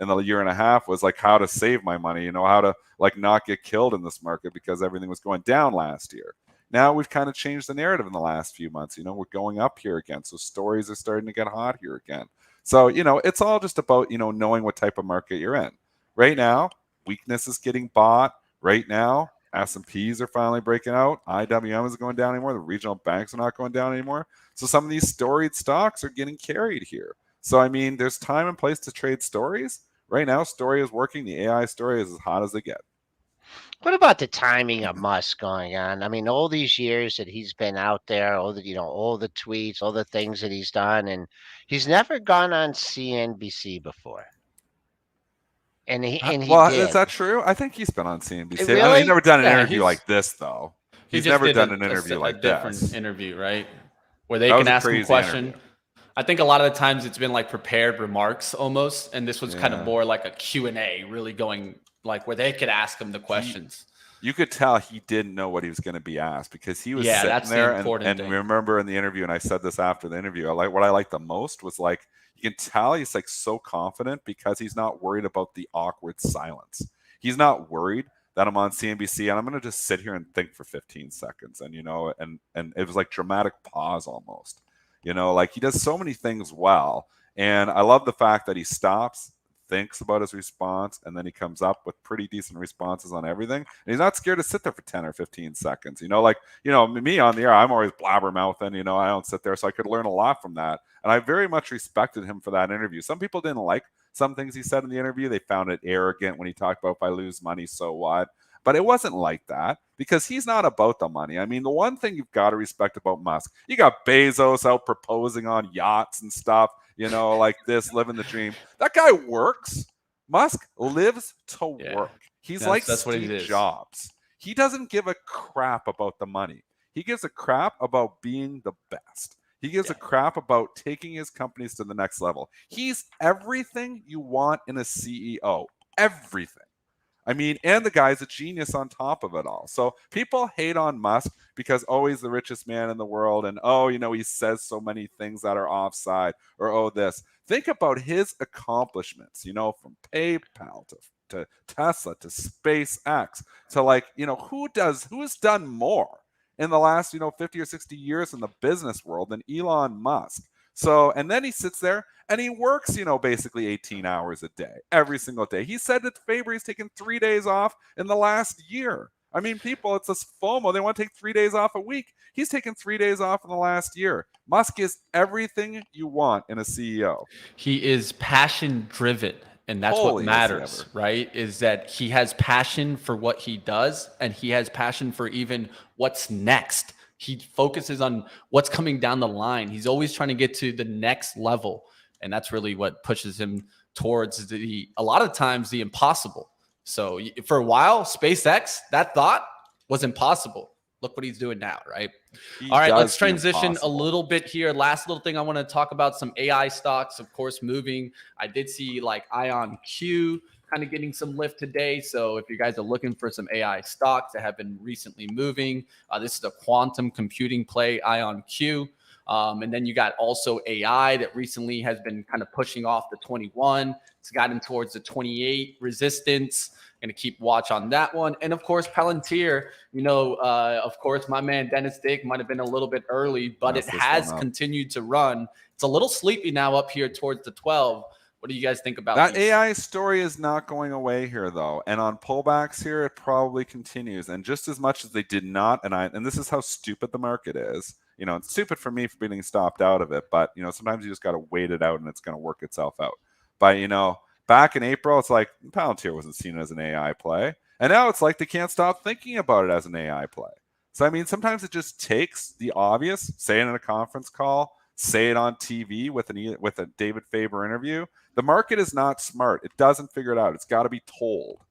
the year and a half was like how to save my money, how to like not get killed in this market because everything was going down last year. Now we've kind of changed the narrative in the last few months. We're going up here again. So stories are starting to get hot here again. So, it's all just about, knowing what type of market you're in. Right now, weakness is getting bought. Right now, S&Ps are finally breaking out. IWM isn't going down anymore. The regional banks are not going down anymore. So some of these storied stocks are getting carried here. So, I mean, there's time and place to trade stories. Right now, story is working. The AI story is as hot as they get. What about the timing of Musk going on? I mean, all these years that he's been out there, all the tweets, all the things that he's done, and he's never gone on CNBC before. And he did. Is that true? I think he's been on CNBC. Really? I mean, he's never done an interview like this, though. He's never done an interview like this. A different interview, right? Where they can ask him a question. Interview. I think a lot of the times it's been like prepared remarks almost, and this was kind of more like a Q&A, really going like where they could ask him the questions. You could tell he didn't know what he was going to be asked because he was sitting there and remember in the interview, and I said this after the interview, what I liked the most was like, you can tell he's like so confident because he's not worried about the awkward silence. He's not worried that I'm on CNBC and I'm going to just sit here and think for 15 seconds. And, and it was like dramatic pause almost, like he does so many things well. And I love the fact that he stops, thinks about his response, and then he comes up with pretty decent responses on everything. And he's not scared to sit there for 10 or 15 seconds. Me on the air, I'm always blabbermouthing, I don't sit there. So I could learn a lot from that. And I very much respected him for that interview. Some people didn't like some things he said in the interview. They found it arrogant when he talked about, if I lose money, so what? But it wasn't like that because he's not about the money. I mean, the one thing you've got to respect about Musk, you got Bezos out proposing on yachts and stuff, like this, living the dream. That guy works. Musk lives to work. He's like Steve Jobs. He doesn't give a crap about the money. He gives a crap about being the best. He gives a crap about taking his companies to the next level. He's everything you want in a CEO. Everything. I mean, and the guy's a genius on top of it all. So people hate on Musk because, he's the richest man in the world. And, he says so many things that are offside or, this. Think about his accomplishments, from PayPal to Tesla to SpaceX to like, who's done more in the last, 50 or 60 years in the business world than Elon Musk. So, and then he sits there and he works, basically 18 hours a day, every single day. He said that Faber he's taken 3 days off in the last year. I mean, people, it's this FOMO. They want to take 3 days off a week. He's taken 3 days off in the last year. Musk is everything you want in a CEO. He is passion driven. And that's what matters, right? Is that he has passion for what he does, and he has passion for even what's next. He focuses on what's coming down the line. He's always trying to get to the next level. And that's really what pushes him towards a lot of times the impossible. So for a while, SpaceX, that thought was impossible. Look what he's doing now, right? All right, let's transition a little bit here. Last little thing I want to talk about, some AI stocks, of course, moving. I did see like IonQ kind of getting some lift today. So if you guys are looking for some AI stocks that have been recently moving, this is a quantum computing play, IonQ. And then you got also AI that recently has been kind of pushing off the 21. It's gotten towards the 28 resistance. Going to keep watch on that one. And of course, Palantir, of course, my man Dennis Dick might have been a little bit early, but it has continued to run. It's a little sleepy now up here towards the 12. What do you guys think about that? AI story is not going away here, though. And on pullbacks here, it probably continues. And just as much as they did not, and this is how stupid the market is. It's stupid for me for being stopped out of it, but sometimes you just got to wait it out and it's going to work itself out. But back in April, it's like Palantir wasn't seen as an AI play. And now it's like they can't stop thinking about it as an AI play. So, I mean, sometimes it just takes the obvious, say it in a conference call, say it on TV with a David Faber interview. The market is not smart. It doesn't figure it out. It's got to be told.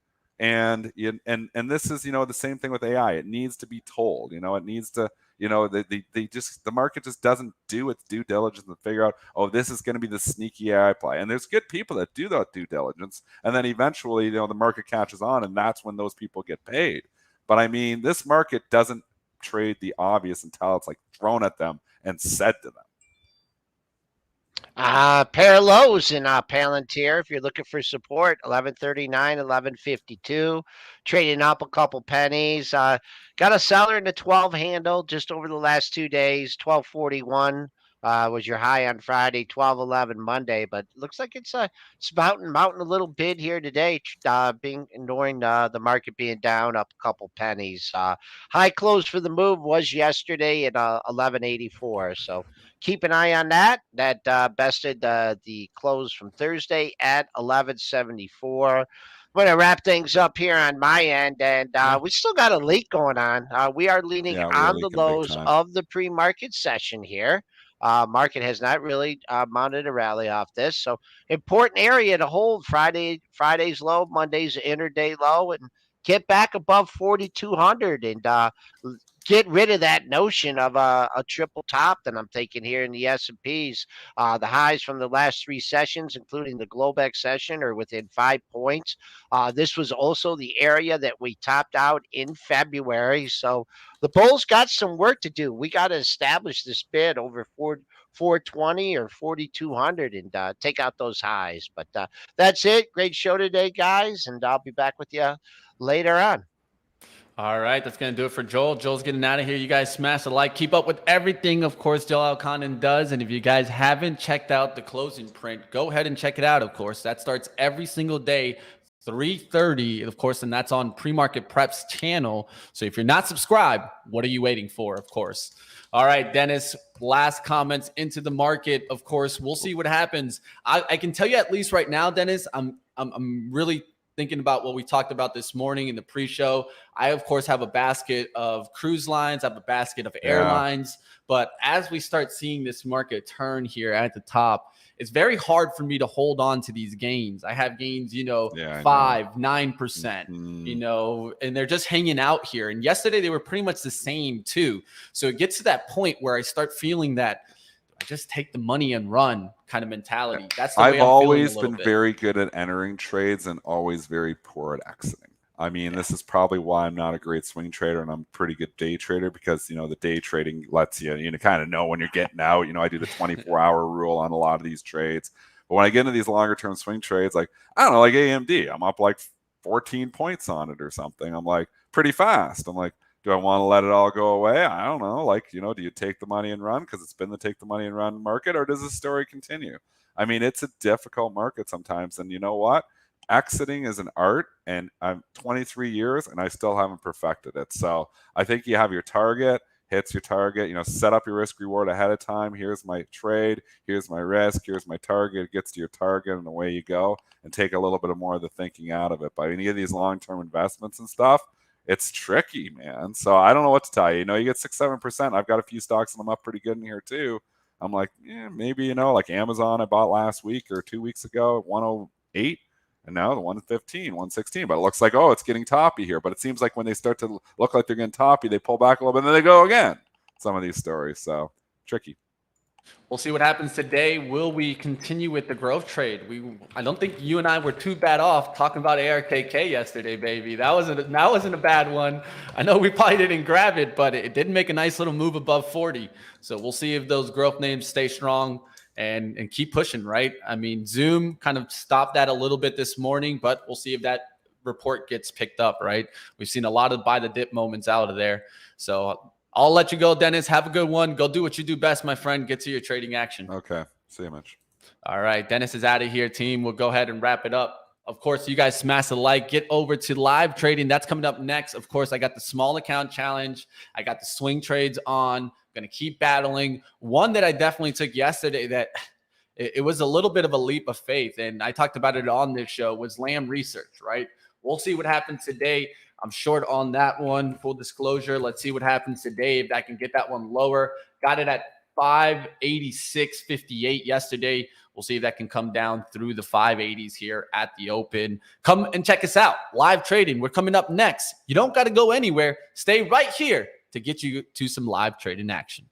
And this is, the same thing with AI. It needs to be told. It needs to, the market just doesn't do its due diligence and figure out, oh, this is going to be the sneaky AI play. And there's good people that do that due diligence, and then eventually, the market catches on, and that's when those people get paid. But I mean, this market doesn't trade the obvious until it's like thrown at them and said to them. Pair of lows in Palantir. If you're looking for support, 1139, 1152, trading up a couple pennies. Got a seller in the 12 handle just over the last 2 days. 1241 was your high on Friday. 1211 Monday, but looks like it's mounting a little bit here today. Ignoring the market being down up a couple pennies. High close for the move was yesterday at 1184. So keep an eye on that. That bested the close from Thursday at 1174. I'm going to wrap things up here on my end, and we still got a leak going on. We are leaning on the lows of the pre-market session here. Market has not really mounted a rally off this, so important area to hold. Friday's low, Monday's interday low, and get back above 4,200 and get rid of that notion of a triple top that I'm taking here in the S&Ps. The highs from the last 3 sessions, including the Globex session, are within 5 points. This was also the area that we topped out in February. So the bulls got some work to do. We got to establish this bid over 420 or 4,200 and take out those highs. But that's it. Great show today, guys, and I'll be back with you later on. All right, that's going to do it for Joel. Joel's getting out of here. You guys smash the like. Keep up with everything, of course, Joel Elconin does. And if you guys haven't checked out the closing print, go ahead and check it out, of course. That starts every single day, 3:30, of course, and that's on PreMarket Prep's channel. So if you're not subscribed, what are you waiting for, of course? All right, Dennis, last comments into the market. Of course, we'll see what happens. I can tell you at least right now, Dennis, I'm really thinking about what we talked about this morning in the pre-show. I, of course, have a basket of cruise lines. I have a basket of airlines. But as we start seeing this market turn here at the top, it's very hard for me to hold on to these gains. I have gains, 5-9%, and they're just hanging out here. And yesterday they were pretty much the same too. So it gets to that point where I start feeling that I just take the money and run kind of mentality. That's the way I've always been very good at entering trades and always very poor at exiting. I mean, this is probably why I'm not a great swing trader and I'm a pretty good day trader, because, the day trading lets you, kind of know when you're getting out. I do the 24-hour rule on a lot of these trades. But when I get into these longer term swing trades, like, I don't know, like AMD, I'm up like 14 points on it or something. I'm like pretty fast. I'm like, do I want to let it all go away? I don't know. Like, do you take the money and run because it's been the take the money and run market, or does the story continue? I mean, it's a difficult market sometimes. And you know what? Exiting is an art, and I'm 23 years and I still haven't perfected it. So I think you have your target, hits your target, set up your risk reward ahead of time. Here's my trade. Here's my risk. Here's my target. It gets to your target and away you go, and take a little bit more of the thinking out of it. But any of these long-term investments and stuff, it's tricky, man. So I don't know what to tell you. You get 6-7%. I've got a few stocks and I'm up pretty good in here too. I'm like, maybe, like Amazon I bought last week or 2 weeks ago at 108, and now the 115, 116. But it looks like, it's getting toppy here. But it seems like when they start to look like they're getting toppy, they pull back a little bit and then they go again. Some of these stories. So tricky. We'll see what happens today. Will we continue with the growth trade? I don't think you and I were too bad off talking about ARKK yesterday, baby. That wasn't a bad one. I know we probably didn't grab it, but it did make a nice little move above 40. So we'll see if those growth names stay strong and keep pushing, right? I mean, Zoom kind of stopped that a little bit this morning, but we'll see if that report gets picked up, right? We've seen a lot of buy the dip moments out of there. So I'll let you go, Dennis. Have a good one. Go do what you do best, my friend. Get to your trading action. Okay. See you, Mitch. All right. Dennis is out of here, team. We'll go ahead and wrap it up. Of course, you guys smash the like. Get over to live trading. That's coming up next. Of course, I got the small account challenge. I got the swing trades on. Going to keep battling. One that I definitely took yesterday that it was a little bit of a leap of faith, and I talked about it on this show, was Lamb Research, right? We'll see what happens today. I'm short on that one. Full disclosure. Let's see what happens today. If I can get that one lower. Got it at 586.58 yesterday. We'll see if that can come down through the 580s here at the open. Come and check us out. Live trading. We're coming up next. You don't got to go anywhere. Stay right here to get you to some live trading action.